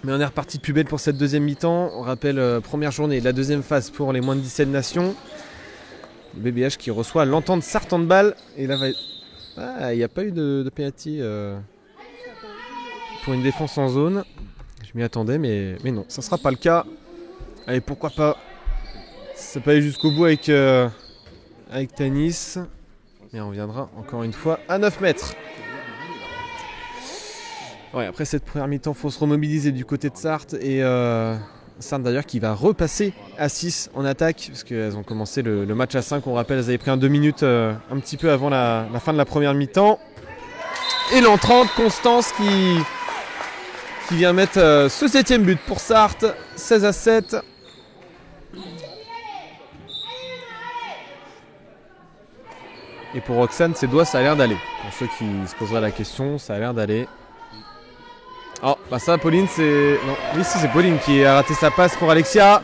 Mais on est reparti de plus belle pour cette deuxième mi-temps. On rappelle, première journée de la deuxième phase pour les moins de 17 nations. Le BBH qui reçoit l'entente Sarthandball. Et là, il n'y a pas eu de penalty pour une défense en zone. Je m'y attendais, mais non, ça ne sera pas le cas. Allez, pourquoi pas. Ça peut aller jusqu'au bout avec Tanis. Mais on reviendra encore une fois à 9 mètres. Ouais, après cette première mi-temps, il faut se remobiliser du côté de Sarthe. Et Sarthe d'ailleurs qui va repasser à 6 en attaque. Parce qu'elles ont commencé le match à 5. On rappelle, elles avaient pris un 2 minutes un petit peu avant la fin de la première mi-temps. Et l'entrante, Constance qui vient mettre ce 7e but pour Sarthe. 16 à 7. Et pour Roxane, ses doigts, ça a l'air d'aller. Pour ceux qui se poseraient la question, ça a l'air d'aller. Oh, bah ça, Pauline, c'est... Non, oui, si, c'est Pauline qui a raté sa passe pour Alexia.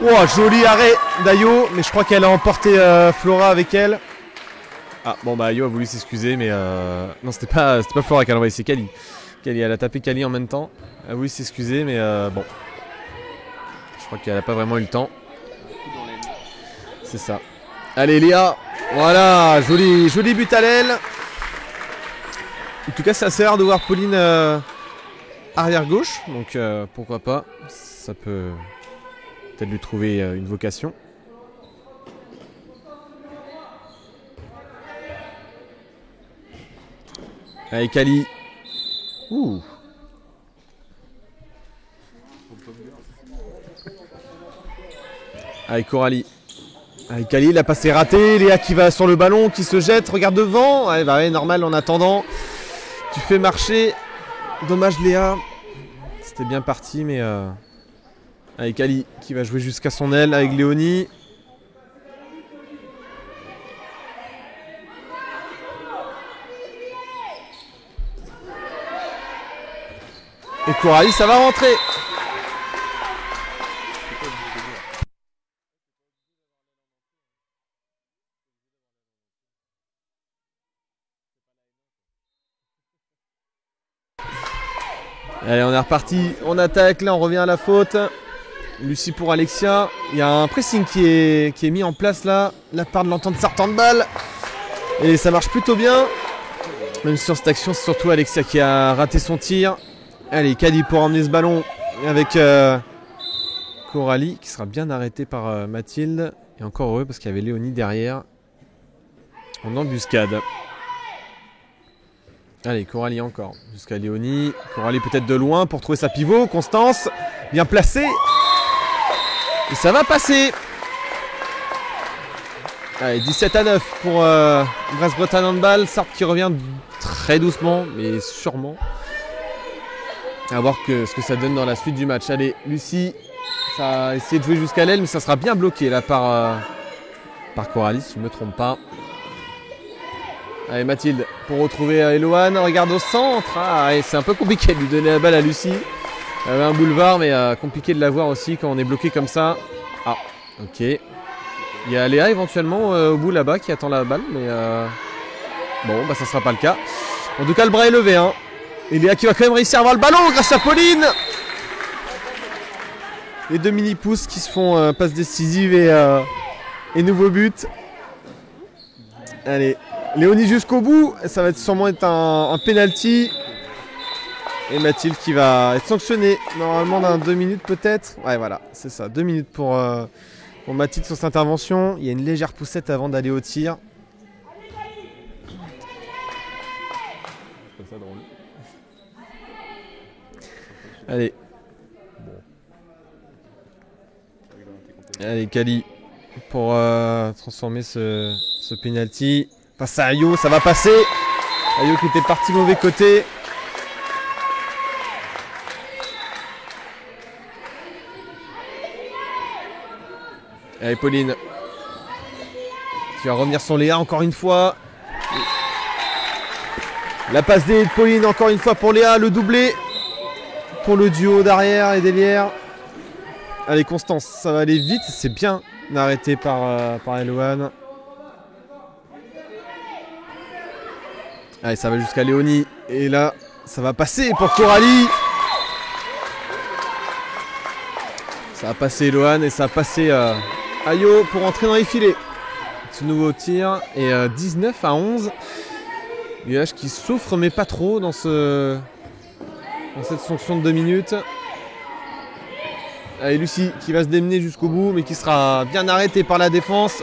Oh, joli arrêt d'Ayo, mais je crois qu'elle a emporté Flora avec elle. Ah, bon, bah Ayo a voulu s'excuser, mais... Non, c'était pas Flora qui a envoyé, c'est Kali. Kali, elle a tapé Kali en même temps. Elle a voulu s'excuser, mais bon. Je crois qu'elle n'a pas vraiment eu le temps. C'est ça. Allez, Léa. Voilà, joli but à l'aile. En tout cas, c'est assez rare de voir Pauline arrière gauche, donc pourquoi pas. Ça peut peut-être lui trouver une vocation. Allez, Kali. Ouh. Allez, Coralie. Allez, Kali, la passe est ratée. Léa qui va sur le ballon, qui se jette, regarde devant. Allez, bah ouais, normal en attendant. Tu fais marcher. Dommage, Léa. C'était bien parti, mais... Allez, Kali qui va jouer jusqu'à son aile avec Léonie. Et Coralie, ça va rentrer. Allez, on est reparti, on attaque, là on revient à la faute. Lucie pour Alexia. Il y a un pressing qui est mis en place là, la part de l'entente Sarthandball. Et ça marche plutôt bien. Même sur cette action, c'est surtout Alexia qui a raté son tir. Allez, Kali pour emmener ce ballon avec Coralie qui sera bien arrêtée par Mathilde. Et encore heureux parce qu'il y avait Léonie derrière en embuscade. Allez, Coralie encore jusqu'à Léonie. Coralie peut-être de loin pour trouver sa pivot. Constance, bien placée. Et ça va passer. Allez, 17-9 pour Brest-Bretagne Handball. Sarthe qui revient très doucement, mais sûrement. À voir ce que ça donne dans la suite du match. Allez, Lucie, ça a essayé de jouer jusqu'à l'aile, mais ça sera bien bloqué là par Coralie, si je ne me trompe pas. Allez, Mathilde, pour retrouver Eloane, regarde au centre. Ah, c'est un peu compliqué de lui donner la balle à Lucie. Elle avait un boulevard, mais compliqué de la voir aussi quand on est bloqué comme ça. Ah, ok. Il y a Léa éventuellement au bout là-bas qui attend la balle, mais bon, bah ça sera pas le cas. En tout cas, le bras est levé, hein. Et Léa qui va quand même réussir à avoir le ballon grâce à Pauline. Les deux mini-pouces qui se font passe décisive et nouveau but. Allez, Léonie jusqu'au bout. Ça va sûrement être un penalty. Et Mathilde qui va être sanctionnée. Normalement dans 2 minutes peut-être. Ouais, voilà, c'est ça. 2 minutes pour Mathilde sur cette intervention. Il y a une légère poussette avant d'aller au tir. Comme ça, drôle. Allez. Allez, Kali pour transformer ce penalty. Face à Ayo, ça va passer. Ayo qui était parti mauvais côté. Allez, Pauline qui va revenir sur Léa encore une fois. La passe de Pauline encore une fois pour Léa, le doublé pour le duo d'arrière et derrière. Allez, Constance, ça va aller vite, c'est bien arrêté par Eloane. Allez, ça va jusqu'à Léonie. Et là, ça va passer pour Coralie. Ça va passer Eloane et ça va passer Ayo pour entrer dans les filets. Ce nouveau tir et 19-11. Nuage qui souffre mais pas trop dans cette sanction de 2 minutes. Allez, Lucie qui va se démener jusqu'au bout mais qui sera bien arrêtée par la défense.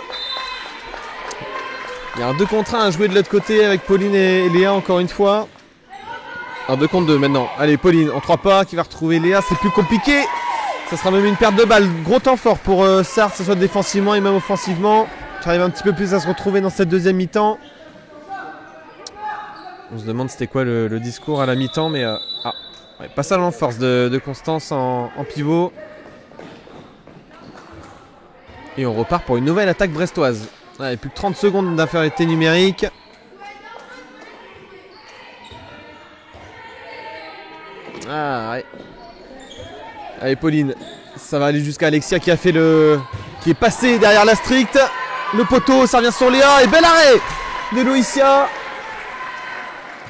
Il y a un 2 contre 1 à jouer de l'autre côté avec Pauline et Léa encore une fois. Un 2 contre 2 maintenant. Allez, Pauline en 3 pas qui va retrouver Léa, c'est plus compliqué. Ça sera même une perte de balle. Gros temps fort pour Sarthe, que ce soit défensivement et même offensivement. Qui arrive un petit peu plus à se retrouver dans cette deuxième mi-temps. On se demande c'était quoi le discours à la mi-temps, mais ouais, pas ça en force de Constance en pivot. Et on repart pour une nouvelle attaque brestoise. Ouais, plus que 30 secondes d'infériorité numérique. Ah ouais. Allez, Pauline, ça va aller jusqu'à Alexia qui a fait qui est passé derrière la stricte. Le poteau, ça revient sur Léa et bel arrêt de Loïcia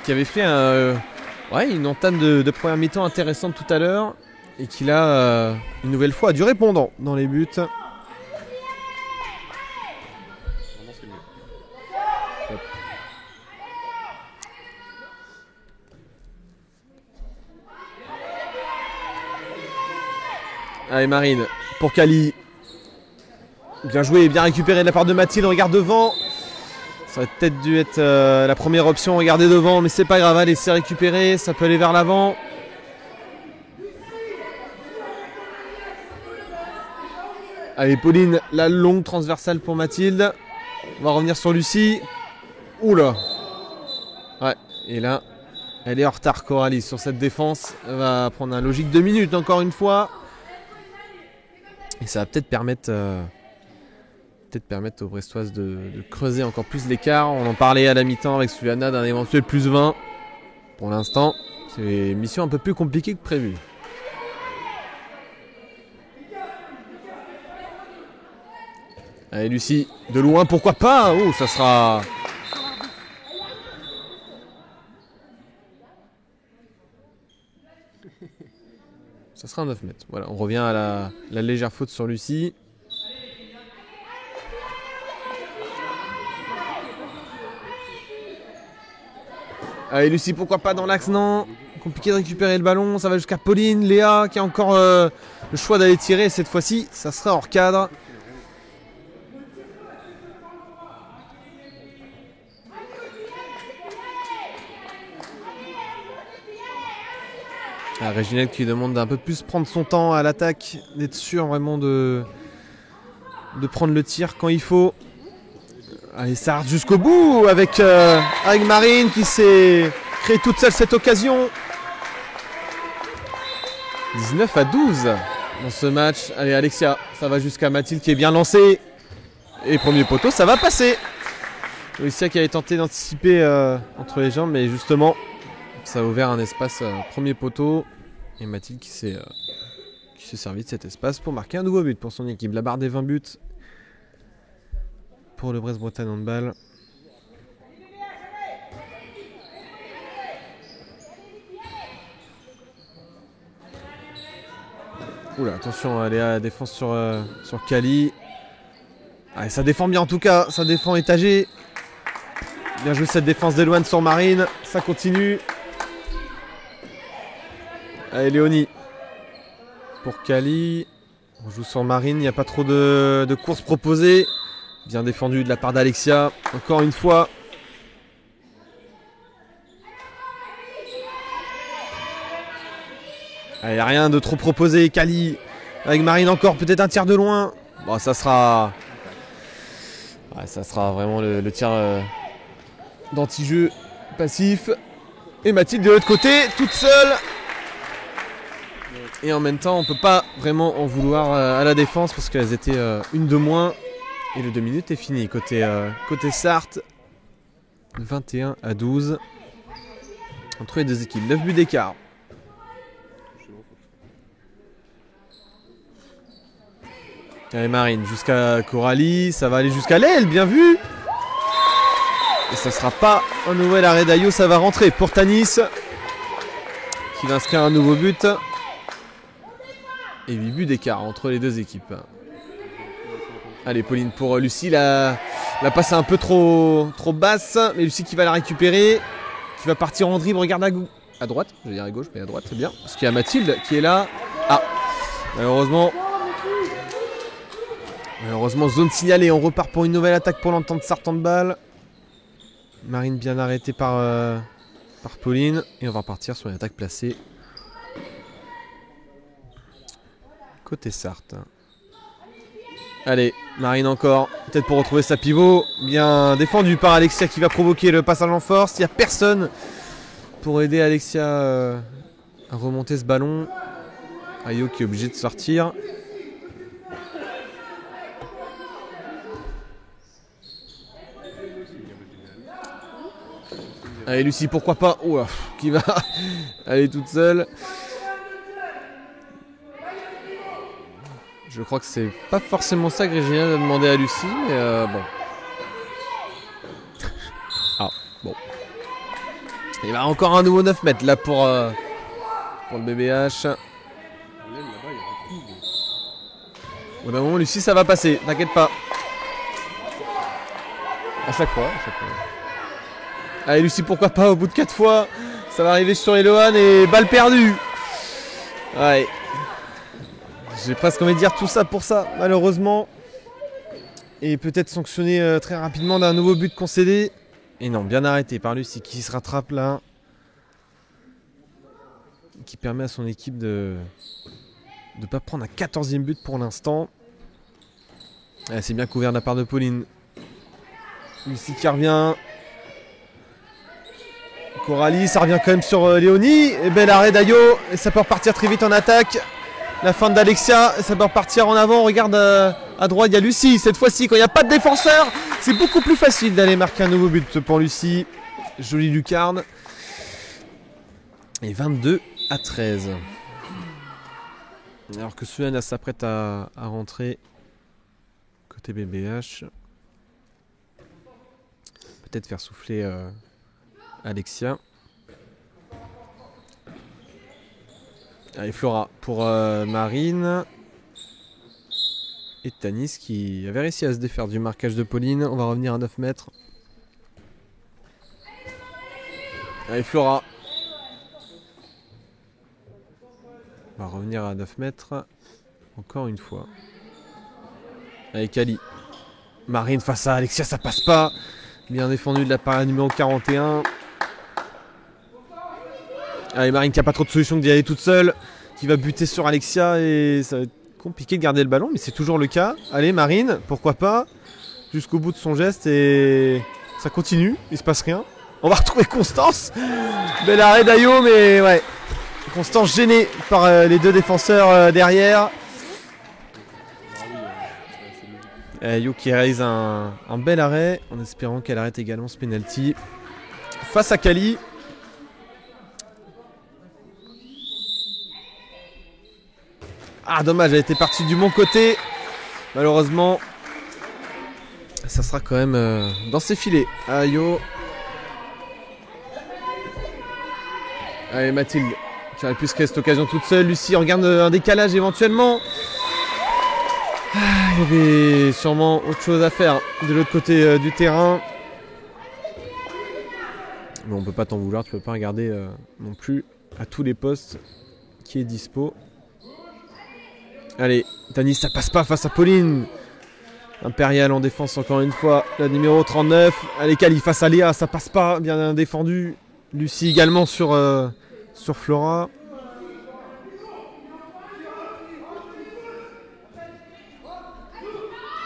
qui avait fait une entame de première mi-temps intéressante tout à l'heure et qui là une nouvelle fois a du répondant dans les buts. Allez, Marine pour Kali. Bien joué, bien récupéré de la part de Mathilde. Regarde devant. Ça aurait peut-être dû être la première option. Regardez devant, mais c'est pas grave. Allez, c'est récupéré. Ça peut aller vers l'avant. Allez, Pauline, la longue transversale pour Mathilde. On va revenir sur Lucie. Oula. Ouais, et là, elle est en retard, Coralie, sur cette défense. Elle va prendre un logique 2 minutes encore une fois. Et ça va peut-être permettre aux Brestoises de creuser encore plus l'écart. On en parlait à la mi-temps avec Suliana d'un éventuel plus 20. Pour l'instant, c'est une mission un peu plus compliquée que prévu. Allez, Lucie, de loin, pourquoi pas? Oh, ça sera... Ça sera un 9 mètres. Voilà, on revient à la légère faute sur Lucie. Allez, Lucie, pourquoi pas dans l'axe? Non. Compliqué de récupérer le ballon. Ça va jusqu'à Pauline. Léa qui a encore le choix d'aller tirer. Cette fois-ci, ça sera hors cadre. Réginette qui demande d'un peu plus prendre son temps à l'attaque, d'être sûr vraiment de prendre le tir quand il faut. Allez, ça rate jusqu'au bout avec Marine qui s'est créée toute seule cette occasion. 19-12 dans ce match. Allez, Alexia, ça va jusqu'à Mathilde qui est bien lancée. Et premier poteau, ça va passer. Alexia qui avait tenté d'anticiper entre les jambes, mais justement, ça a ouvert un espace premier poteau. Et Mathilde qui s'est servi de cet espace pour marquer un nouveau but pour son équipe. La barre des 20 buts pour le Brest-Bretagne Handball. Oula, attention, elle est à la défense sur Kali. Allez, ça défend bien en tout cas, ça défend étagé. Bien joué cette défense d'Eloane sur Marine, ça continue. Allez, Léonie pour Kali. On joue sur Marine, il n'y a pas trop de courses proposées. Bien défendu de la part d'Alexia, encore une fois. Allez, rien de trop proposé, Kali. Avec Marine encore, peut-être un tir de loin. Bon, ça sera vraiment le tir d'anti-jeu passif. Et Mathilde de l'autre côté, toute seule. Et en même temps, on ne peut pas vraiment en vouloir à la défense parce qu'elles étaient une de moins. Et le 2 minutes est fini. Côté Sarthe, 21-12. Entre les deux équipes, 9 buts d'écart. Allez, Marine jusqu'à Coralie, ça va aller jusqu'à l'aile, bien vu. Et ça ne sera pas un nouvel arrêt d'Ayo, ça va rentrer pour Tanis qui va inscrire un nouveau but. Et 8 buts d'écart entre les deux équipes. Allez, Pauline pour Lucie, la passe est un peu trop basse, mais Lucie qui va la récupérer, qui va partir en dribble, regarde à droite, je vais dire à gauche, mais à droite c'est bien, parce qu'il y a Mathilde qui est là. Ah, malheureusement, zone signalée, on repart pour une nouvelle attaque pour l'entente Sarthe Handball. Marine bien arrêtée par Pauline, et on va repartir sur une attaque placée côté Sarthe. Allez, Marine encore, peut-être pour retrouver sa pivot. Bien défendu par Alexia qui va provoquer le passage en force. Il n'y a personne pour aider Alexia à remonter ce ballon. Ayo qui est obligé de sortir. Allez, Lucie, pourquoi pas. Ouah, qui va aller toute seule. Je crois que c'est pas forcément ça que Régina a demandé à Lucie, mais bon. Ah, bon. Il va encore un nouveau 9 mètres là pour le BBH. Au d'un moment, Lucie, ça va passer, t'inquiète pas. À chaque fois. Allez, Lucie, pourquoi pas, au bout de 4 fois. Ça va arriver sur Eloane et balle perdue. Ouais. J'ai presque envie de dire tout ça pour ça, malheureusement. Et peut-être sanctionné très rapidement d'un nouveau but concédé. Et non, bien arrêté par Lucie qui se rattrape là. Qui permet à son équipe de ne pas prendre un 14e but pour l'instant. C'est bien couvert de la part de Pauline. Lucie qui revient. Coralie, ça revient quand même sur Léonie. Et bel arrêt d'Ayo. Et ça peut repartir très vite en attaque. La fin d'Alexia, ça peut repartir en avant. On regarde à droite, il y a Lucie. Cette fois-ci, quand il n'y a pas de défenseur, c'est beaucoup plus facile d'aller marquer un nouveau but pour Lucie. Jolie lucarne. Et 22-13. Alors que Suana s'apprête à rentrer côté BBH. Peut-être faire souffler Alexia. Allez, Flora pour Marine. Et Tanis qui avait réussi à se défaire du marquage de Pauline. On va revenir à 9 mètres. Allez, Flora. On va revenir à 9 mètres. Encore une fois. Avec Ali. Marine face à Alexia, ça passe pas. Bien défendu de la part numéro 41. Allez, Marine qui a pas trop de solution que d'y aller toute seule. Qui va buter sur Alexia et ça va être compliqué de garder le ballon, mais c'est toujours le cas. Allez, Marine, pourquoi pas. Jusqu'au bout de son geste et ça continue, il se passe rien. On va retrouver Constance. Bel arrêt d'Ayo, mais ouais. Constance gênée par les deux défenseurs derrière. Ayo qui réalise un bel arrêt en espérant qu'elle arrête également ce penalty. Face à Kali. Ah dommage, elle était partie du bon côté. Malheureusement, ça sera quand même dans ses filets. Ayo. Allez Mathilde, qui aurait pu se créer cette occasion toute seule. Lucie regarde un décalage éventuellement. Il y avait sûrement autre chose à faire de l'autre côté du terrain. Mais on peut pas t'en vouloir, tu peux pas regarder non plus à tous les postes qui est dispo. Allez, Tanis, ça passe pas face à Pauline. Impérial en défense encore une fois, la numéro 39. Allez, Kali face à Léa, ça passe pas, bien défendu. Lucie également sur Flora.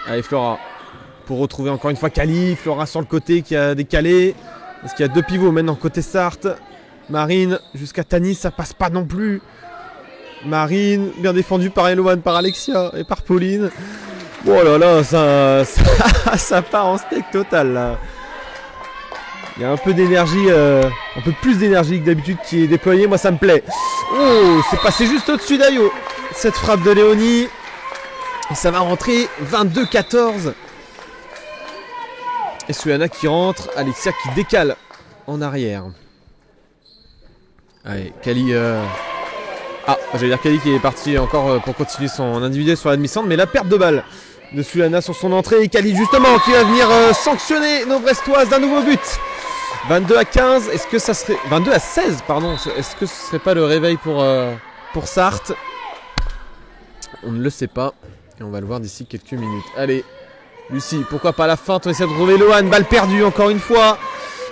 Allez, Flora, pour retrouver encore une fois Kali. Flora sur le côté qui a décalé. Parce qu'il y a deux pivots maintenant côté Sarthe. Marine jusqu'à Tanis, ça passe pas non plus. Marine, bien défendu par Eloane, par Alexia et par Pauline. Oh là là, ça part en steak total là. Il y a un peu d'énergie, un peu plus d'énergie que d'habitude qui est déployée, moi ça me plaît. Oh, c'est passé juste au-dessus d'Ayo. Cette frappe de Léonie. Et ça va rentrer 22-14. Et Sulana qui rentre, Alexia qui décale en arrière. Allez, Kali... Ah, j'allais dire Kali qui est parti encore pour continuer son individuel sur la demi-centre, mais la perte de balle de Sulana sur son entrée. Et Kali justement qui va venir sanctionner nos Brestoises d'un nouveau but. 22-15, est-ce que ça serait... 22-16, pardon. Est-ce que ce serait pas le réveil pour Sarthe? On ne le sait pas. Et on va le voir d'ici quelques minutes. Allez, Lucie, pourquoi pas la feinte? On essaie de trouver Lohan, balle perdue encore une fois.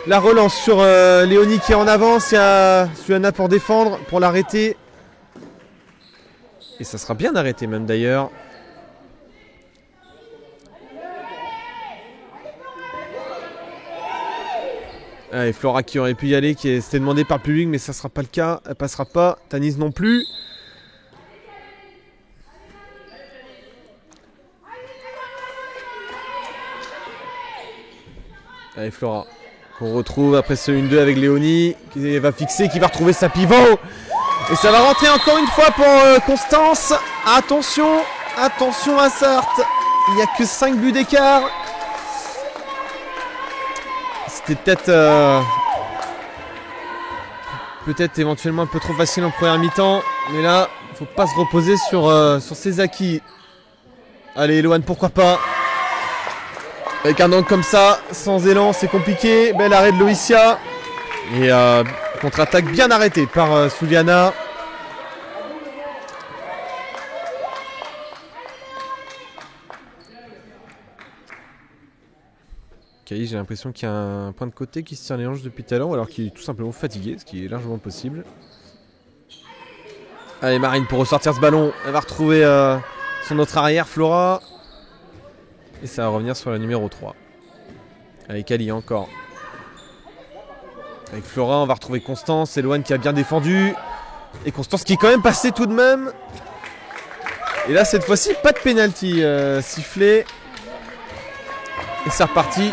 La relance sur Léonie qui est en avance. Il y a Sulana pour défendre, pour l'arrêter. Et ça sera bien arrêté même d'ailleurs. Allez, Flora qui aurait pu y aller, qui s'était demandé par le public, mais ça ne sera pas le cas. Elle passera pas. Tanis non plus. Allez, Flora, qu'on retrouve après ce 1-2 avec Léonie, qui va fixer, qui va retrouver sa pivot. Et ça va rentrer encore une fois pour Constance. Attention, attention à Sarthe. Il n'y a que 5 buts d'écart. C'était peut-être éventuellement un peu trop facile en première mi-temps. Mais là, il ne faut pas se reposer sur ses acquis. Allez, Eloane, pourquoi pas. Avec un angle comme ça, sans élan, c'est compliqué. Bel arrêt de Loïcia. Et contre-attaque bien arrêtée par Suliana. Kali, j'ai l'impression qu'il y a un point de côté qui se tient les hanches depuis tout à l'heure, alors qu'il est tout simplement fatigué, ce qui est largement possible. Allez, Marine pour ressortir ce ballon. Elle va retrouver son autre arrière, Flora. Et ça va revenir sur la numéro 3. Allez, Kali encore. Avec Flora, on va retrouver Constance. Eloane qui a bien défendu. Et Constance qui est quand même passée tout de même. Et là, cette fois-ci, pas de pénalty sifflé. Et c'est reparti.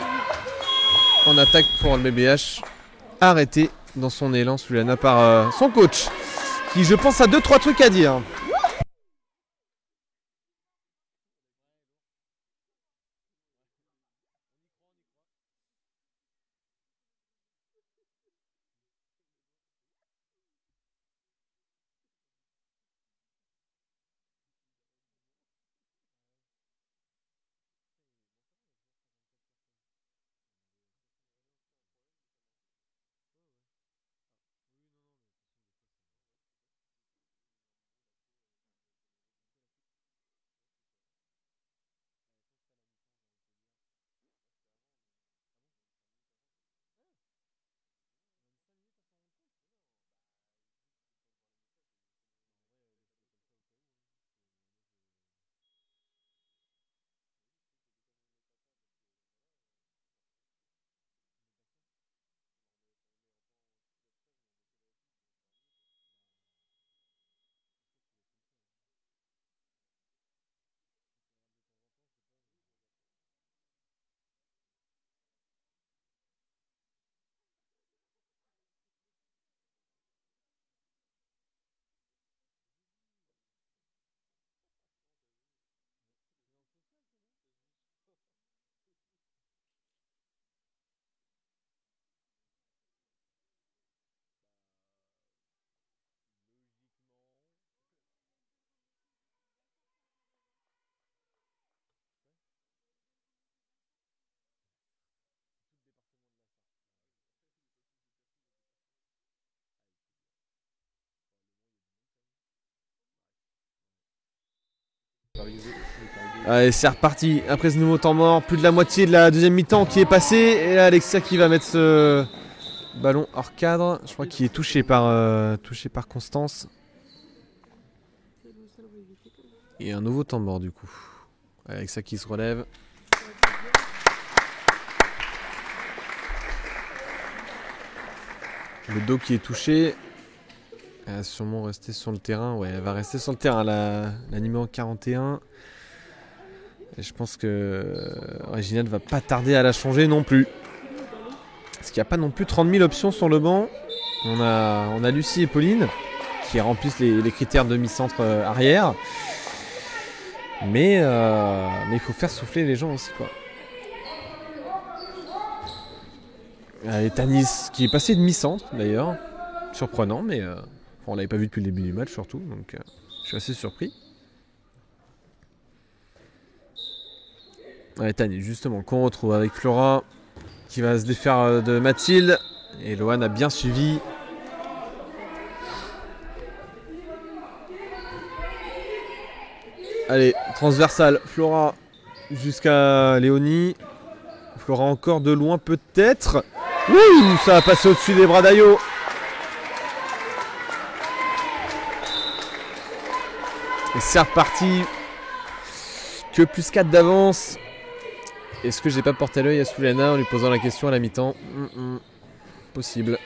En attaque pour le BBH. Arrêté dans son élan, Sulana par son coach. Qui, je pense, a 2-3 trucs à dire. Allez, c'est reparti. Après ce nouveau temps mort, plus de la moitié de la deuxième mi-temps qui est passée. Et là, Alexia qui va mettre ce ballon hors cadre. Je crois qu'il est touché par Constance. Et un nouveau temps mort du coup. Alexia qui se relève. Le dos qui est touché. Elle va sûrement rester sur le terrain. Ouais, elle va rester sur le terrain, la numéro 41. Et je pense que Regina ne va pas tarder à la changer non plus. Parce qu'il n'y a pas non plus 30 000 options sur le banc. On a Lucie et Pauline qui remplissent les critères de mi-centre arrière. Mais il faut faire souffler les gens aussi, quoi. Et Tanis qui est passé de mi-centre d'ailleurs. Surprenant, mais on l'avait pas vu depuis le début du match surtout. Donc je suis assez surpris. Ouais, Tanis justement qu'on retrouve avec Flora qui va se défaire de Mathilde. Et Lohan a bien suivi. Allez, transversale, Flora jusqu'à Léonie. Flora encore de loin peut-être. Ouh, ça va passer au-dessus des bras d'Ayo. Et c'est reparti. Que plus 4 d'avance. Est-ce que j'ai pas porté l'œil à Souliana en lui posant la question à la mi-temps? Possible.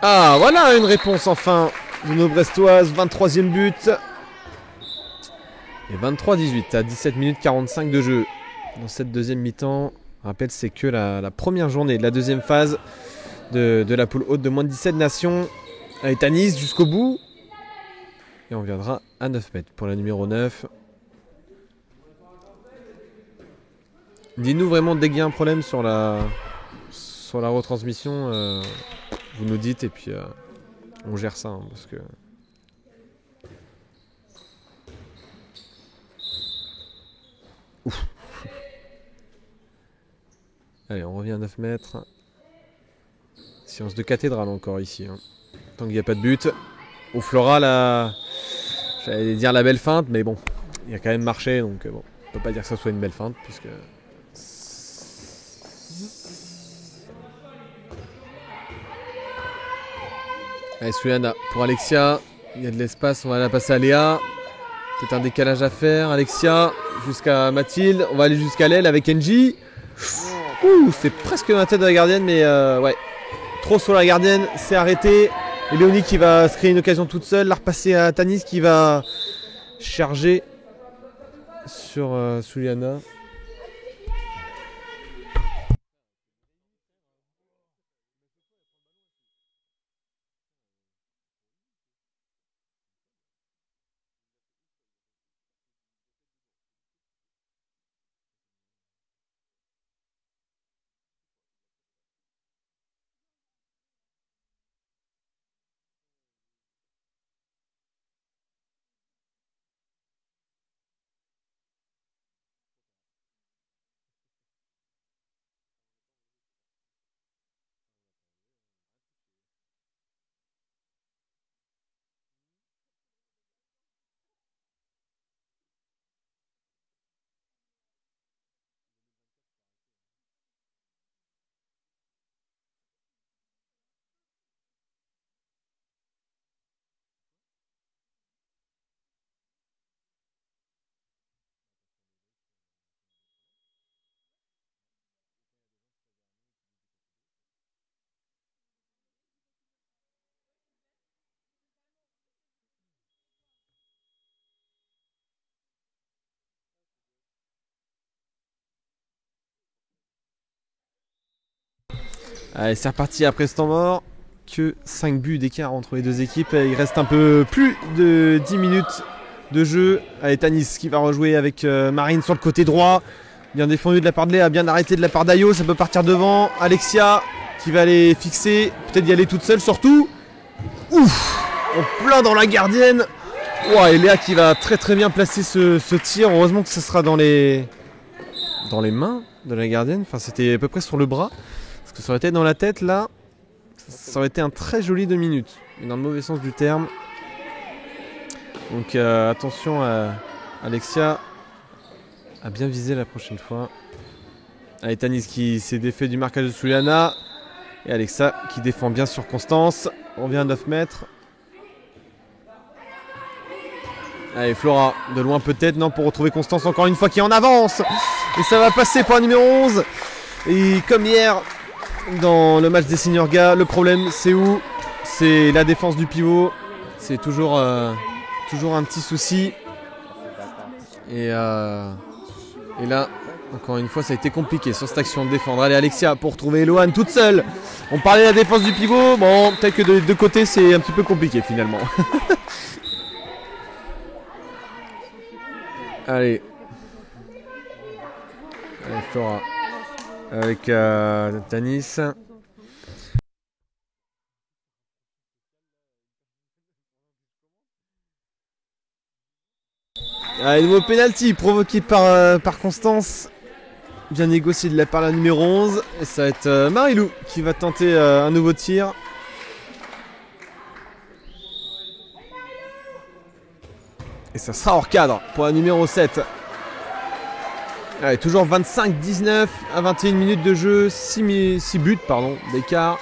Ah, voilà une réponse enfin de nos Brestoises. 23e but. Et 23-18 à 17 minutes 45 de jeu dans cette deuxième mi-temps. Je rappelle, c'est que la première journée de la deuxième phase de la poule haute de moins de 17 nations. Avec Tanis jusqu'au bout. Et on viendra à 9 mètres pour la numéro 9. Dites-nous vraiment dès qu'il y a un problème sur la retransmission. Vous nous dites et puis on gère ça. Parce que... Ouf. Allez, on revient à 9 mètres. Séance de cathédrale encore ici. Tant qu'il n'y a pas de but. Au Flora, là, j'allais dire la belle feinte, mais bon, il y a quand même marché, donc bon, on peut pas dire que ça soit une belle feinte, puisque... Allez, Souliana pour Alexia. Il y a de l'espace, on va la passer à Léa. Peut-être un décalage à faire. Alexia jusqu'à Mathilde. On va aller jusqu'à l'aile avec Engie. Ouh, c'est presque dans la tête de la gardienne, mais ouais. Trop sur la gardienne, c'est arrêté. Et Léonie qui va se créer une occasion toute seule. La repasser à Tanis qui va charger sur Souliana. Allez, c'est reparti après ce temps mort. Que 5 buts d'écart entre les deux équipes. Il reste un peu plus de 10 minutes de jeu. Allez, Tanis qui va rejouer avec Marine sur le côté droit. Bien défendu de la part de Léa, bien arrêté de la part d'Ayo. Ça peut partir devant. Alexia qui va aller fixer. Peut-être y aller toute seule surtout. Ouf, en plein dans la gardienne. Wow, et Léa qui va très très bien placer ce tir. Heureusement que ce sera dans les mains de la gardienne. Enfin, c'était à peu près sur le bras. Parce que ça aurait été dans la tête là. Ça aurait été un très joli 2 minutes. Mais dans le mauvais sens du terme. Donc attention à Alexia a bien visé la prochaine fois. Allez, Tanis qui s'est défait du marquage de Suliana. Et Alexa qui défend bien sur Constance. On revient à 9 mètres. Allez, Flora, de loin peut-être, non, pour retrouver Constance encore une fois qui est en avance. Et ça va passer pour un numéro 11. Et comme hier, dans le match des seniors gars, le problème c'est où? C'est la défense du pivot. C'est toujours un petit souci. Et là, encore une fois, ça a été compliqué sur cette action de défendre. Allez, Alexia pour retrouver Eloane toute seule. On parlait de la défense du pivot. Bon, peut-être que de deux côtés, c'est un petit peu compliqué finalement. Allez. Allez, Flora. Avec Tanis. Allez, nouveau penalty provoqué par Constance. Bien négocié de la part de la numéro 11. Et ça va être Marilou qui va tenter un nouveau tir. Et ça sera hors cadre pour la numéro 7. Allez, toujours 25-19 à 21 minutes de jeu. 6 buts d'écart.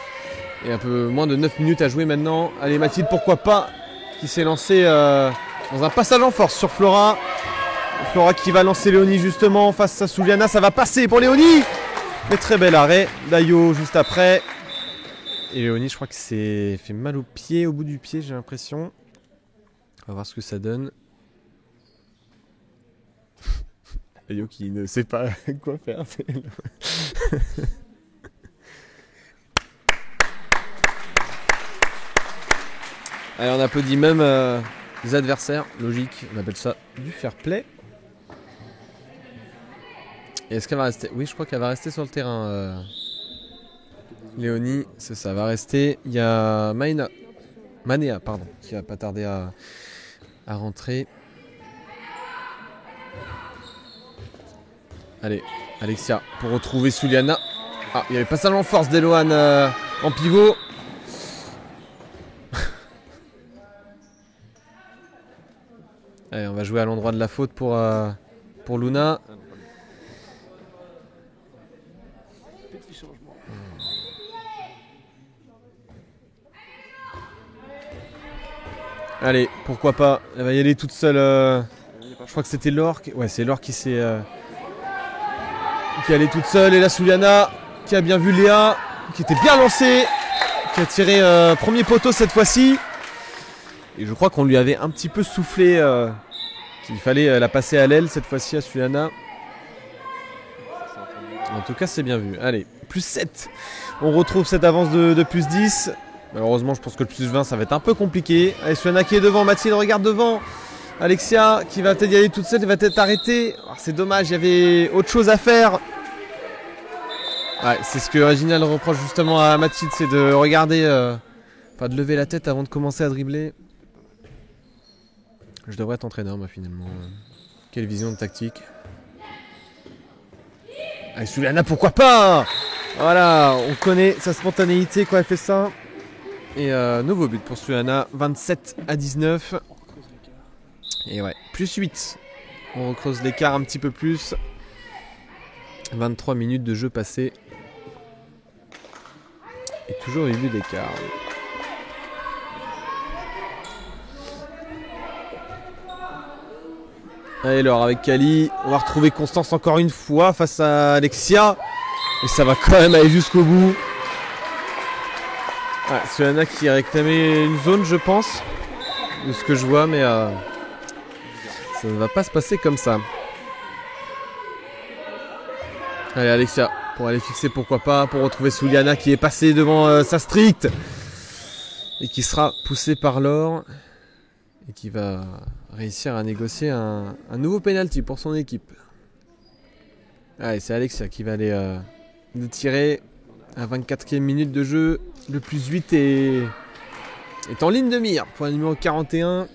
Et un peu moins de 9 minutes à jouer maintenant. Allez, Mathilde, pourquoi pas, qui s'est lancée dans un passage en force sur Flora. Flora qui va lancer Léonie justement face à Suliana. Ça va passer pour Léonie. Mais très bel arrêt. Dayo juste après. Et Léonie, je crois que c'est fait mal au pied, au bout du pied, j'ai l'impression. On va voir ce que ça donne. Dayo qui ne sait pas quoi faire. Allez, on applaudit même les adversaires. Logique, on appelle ça du fair play. Et est-ce qu'elle va rester? Oui, je crois qu'elle va rester sur le terrain. Léonie, c'est ça, va rester. Il y a Manea, qui va pas tarder à rentrer. Allez, Alexia pour retrouver Suliana. Ah, il n'y avait pas seulement force d'Eloane en pivot. Allez, on va jouer à l'endroit de la faute pour Luna. Allez, pourquoi pas. Elle va y aller toute seule. Je crois que c'était Laure. Ouais, c'est Laure qui s'est... qui est allée toute seule. Et là, Suliana, qui a bien vu Léa, qui était bien lancée, qui a tiré premier poteau cette fois-ci. Et je crois qu'on lui avait un petit peu soufflé qu'il fallait la passer à l'aile cette fois-ci à Suliana. En tout cas, c'est bien vu. Allez, plus 7. On retrouve cette avance de plus 10. Malheureusement, je pense que le plus 20, ça va être un peu compliqué. Allez, Suliana qui est devant. Mathilde regarde devant. Alexia qui va peut-être y aller toute seule. Elle va peut-être arrêter. C'est dommage, il y avait autre chose à faire. Ouais, c'est ce que Reginald reproche justement à Mathilde, c'est de regarder, de lever la tête avant de commencer à dribbler. Je devrais être entraîneur, moi, finalement. Quelle vision de tactique. Allez, Suliana, pourquoi pas? Voilà, on connaît sa spontanéité quand elle fait ça. Et nouveau but pour Suliana, 27-19. Et ouais, plus 8. On recreuse l'écart un petit peu plus. 23 minutes de jeu passé. Et toujours 8 buts d'écart. Allez, Laure avec Kali. On va retrouver Constance encore une fois face à Alexia. Et ça va quand même aller jusqu'au bout. Ouais, Suliana qui a réclamé une zone, je pense. De ce que je vois, mais ça ne va pas se passer comme ça. Allez, Alexia, pour aller fixer, pourquoi pas, pour retrouver Suliana qui est passée devant sa stricte. Et qui sera poussée par Laure. Et qui va réussir à négocier un nouveau penalty pour son équipe. Allez, c'est Alexia qui va aller le tirer à 24e minute de jeu. Le plus 8 est en ligne de mire pour le numéro 41.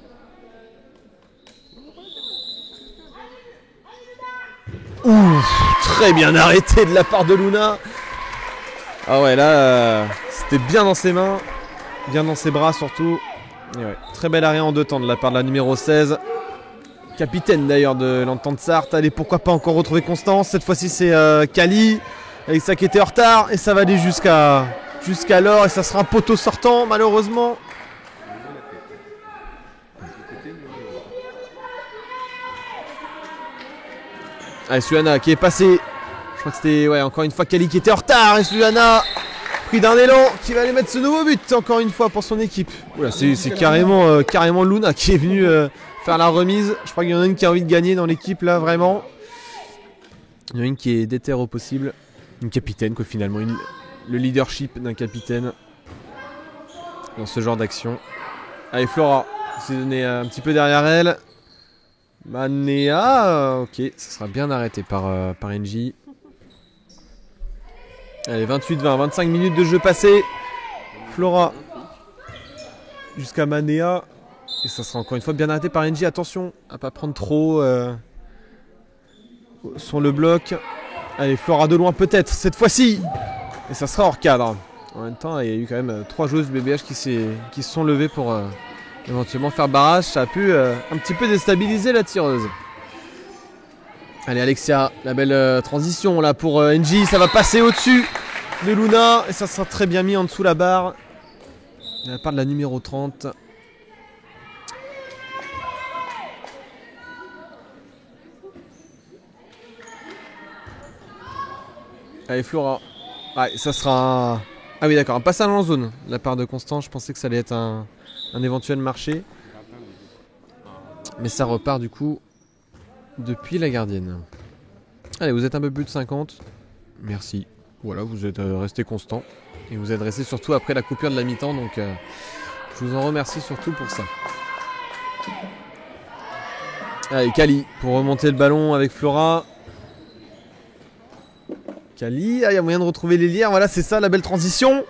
Ouh, très bien arrêté de la part de Luna. Ah ouais, là, c'était bien dans ses mains, bien dans ses bras surtout. Et ouais, très bel arrêt en deux temps de la part de la numéro 16, capitaine d'ailleurs de l'Entente Sarthe. Allez, pourquoi pas encore retrouver Constance. Cette fois-ci c'est Kali avec ça qui était en retard et ça va aller jusqu'à l'or et ça sera un poteau sortant malheureusement. Allez, Suana qui est passé. Je crois que c'était encore une fois Kali qui était en retard et Suana pris d'un élan qui va aller mettre ce nouveau but encore une fois pour son équipe. Oula, c'est carrément Luna qui est venue faire la remise. Je crois qu'il y en a une qui a envie de gagner dans l'équipe là vraiment. Il y en a une qui est déterre au possible. Une capitaine quoi finalement. Le leadership d'un capitaine dans ce genre d'action. Allez Flora s'est donné un petit peu derrière elle. Manéa, ok, ça sera bien arrêté par NJ. Allez, 28-20, 25 minutes de jeu passé. Flora jusqu'à Manéa. Et ça sera encore une fois bien arrêté par NJ. Attention à pas prendre trop sur le bloc. Allez, Flora de loin peut-être cette fois-ci. Et ça sera hors cadre. En même temps, il y a eu quand même 3 joueuses du BBH qui se sont levées pour éventuellement faire barrage. Ça a pu un petit peu déstabiliser la tireuse. Allez Alexia, la belle transition là pour NJ. Ça va passer au-dessus de Luna. Et ça sera très bien mis en dessous la barre. De la part de la numéro 30. Allez Flora. Ouais, ça sera... Ah oui d'accord, un passage en zone de la part de Constant. Je pensais que ça allait être un éventuel marché. Mais ça repart du coup depuis la gardienne. Allez, vous êtes un peu plus de 50. Merci. Voilà, vous êtes resté constant. Et vous êtes resté surtout après la coupure de la mi-temps. Donc je vous en remercie surtout pour ça. Allez, Kali pour remonter le ballon avec Flora. Kali, il y a moyen de retrouver les lières. Voilà, c'est ça la belle transition.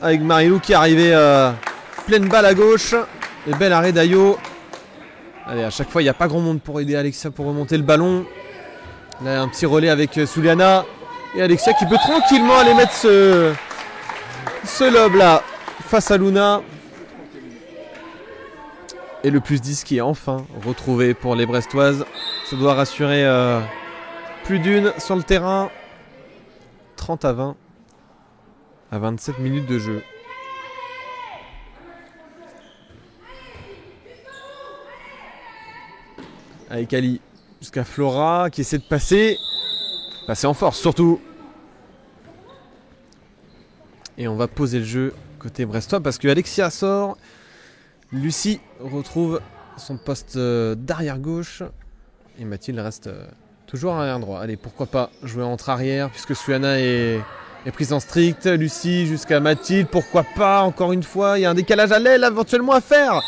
Avec Marilou qui est arrivé pleine balle à gauche. Et bel arrêt d'Ayo. Allez, à chaque fois, il n'y a pas grand monde pour aider Alexia pour remonter le ballon. Là, un petit relais avec Suliana. Et Alexia qui peut tranquillement aller mettre ce lob là face à Luna. Et le plus 10 qui est enfin retrouvé pour les Brestoises. Ça doit rassurer plus d'une sur le terrain. 30-20 à 27 minutes de jeu. Avec Ali jusqu'à Flora qui essaie de passer en force surtout. Et on va poser le jeu côté brestois parce que Alexia sort. Lucie retrouve son poste d'arrière gauche. Et Mathilde reste toujours arrière droit. Allez, pourquoi pas jouer entre arrière puisque Suana est prise en strict. Lucie jusqu'à Mathilde, pourquoi pas encore une fois. Il y a un décalage à l'aile éventuellement à faire.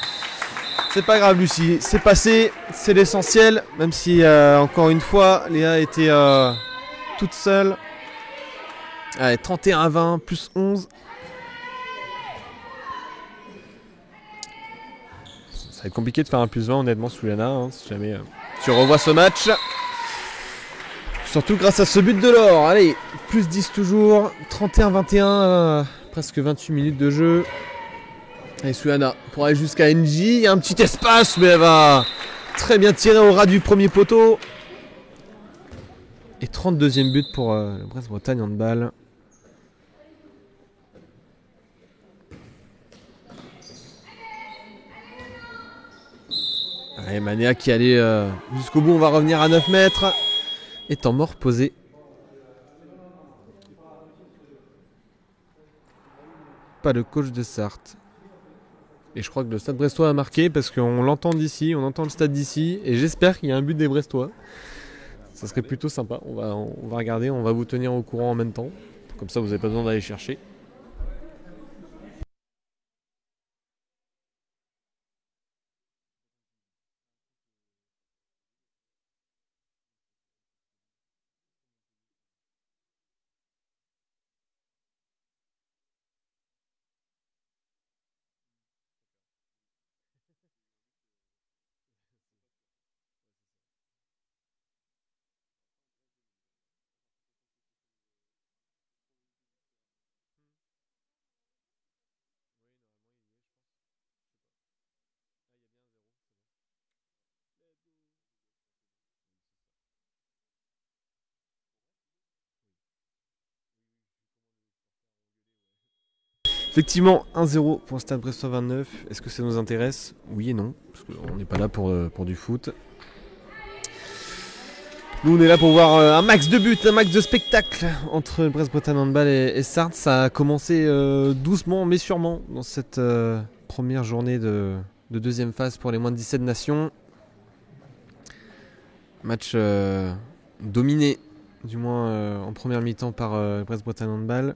C'est pas grave Lucie, c'est passé, c'est l'essentiel. Même si encore une fois Léa était toute seule. Allez, 31-20 plus 11. Ça va être compliqué de faire un plus 20 honnêtement sous Suliana si jamais tu revois ce match. Surtout grâce à ce but de l'or. Allez, plus 10 toujours. 31-21, presque 28 minutes de jeu. Et Suliana pour aller jusqu'à NJ. Il y a un petit espace, mais elle va très bien tirer au ras du premier poteau. Et 32e but pour le Brest-Bretagne handball. Allez, Manéa qui allait jusqu'au bout. On va revenir à 9 mètres. Et temps mort posé. Pas le coach de Sarthe. Et je crois que le stade brestois a marqué parce qu'on l'entend d'ici, on entend le stade d'ici. Et j'espère qu'il y a un but des Brestois. Ça serait plutôt sympa. On va regarder, on va vous tenir au courant en même temps. Comme ça, vous n'avez pas besoin d'aller chercher. Effectivement, 1-0 pour le Stade Brestois 29. Est-ce que ça nous intéresse? Oui et non, parce qu'on n'est pas là pour du foot. Nous, on est là pour voir un max de buts, un max de spectacle entre Brest-Bretagne Handball et Sarthe. Ça a commencé doucement mais sûrement dans cette première journée de deuxième phase pour les moins de 17 nations. Match dominé, du moins en première mi-temps par Brest-Bretagne Handball.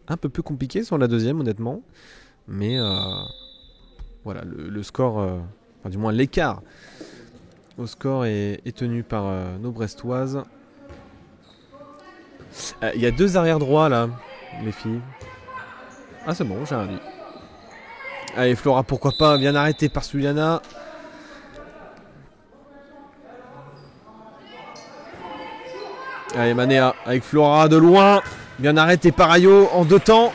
Un peu plus compliqué sur la deuxième, honnêtement. Mais voilà, le score, enfin du moins l'écart au score est tenu par nos Brestoises. Il y a 2 arrières droits là, les filles. Ah c'est bon, j'ai rien dit. Allez Flora, pourquoi pas, bien arrêté par Suliana. Allez Manéa avec Flora de loin. Bien arrêté par Ayo en 2 temps.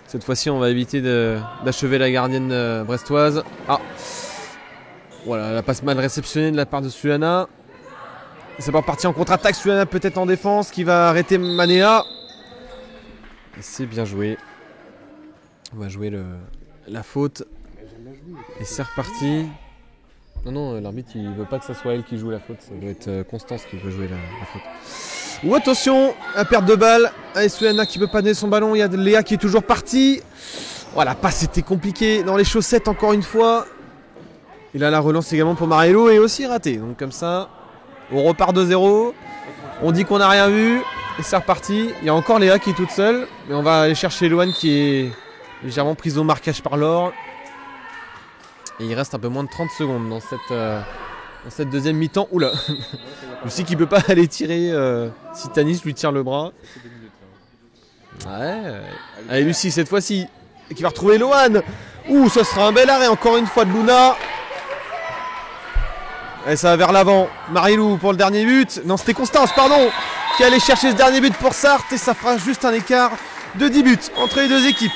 Cette fois-ci on va éviter d'achever la gardienne brestoise. Ah, voilà, la passe mal réceptionnée de la part de Suliana. Ça va repartir en contre-attaque. Suliana peut-être en défense qui va arrêter Manéa. C'est bien joué. On va jouer la faute. Et c'est reparti. Non, l'arbitre il veut pas que ça soit elle qui joue la faute. Ça doit être Constance qui veut jouer la faute. Ou attention, à perte de balle. Allez, Suliana qui peut pas donner son ballon. Il y a Léa qui est toujours partie. Voilà, passe c'était compliqué dans les chaussettes encore une fois. Et là la relance également pour Mariello est aussi ratée. Donc comme ça, on repart de 0. On dit qu'on n'a rien vu. Et c'est reparti. Il y a encore Léa qui est toute seule. Mais on va aller chercher Loane qui est légèrement prise au marquage par Laure. Et il reste un peu moins de 30 secondes dans cette deuxième mi-temps. Oula. Lucie qui peut pas aller tirer si Tanis lui tire le bras. Ouais. Allez Lucie cette fois-ci. Qui va retrouver Loane. Ouh, ça sera un bel arrêt encore une fois de Luna. Et ça va vers l'avant. Marilou pour le dernier but. Non, c'était Constance, pardon, qui allait chercher ce dernier but pour Sarthe. Et ça fera juste un écart de 10 buts entre les deux équipes.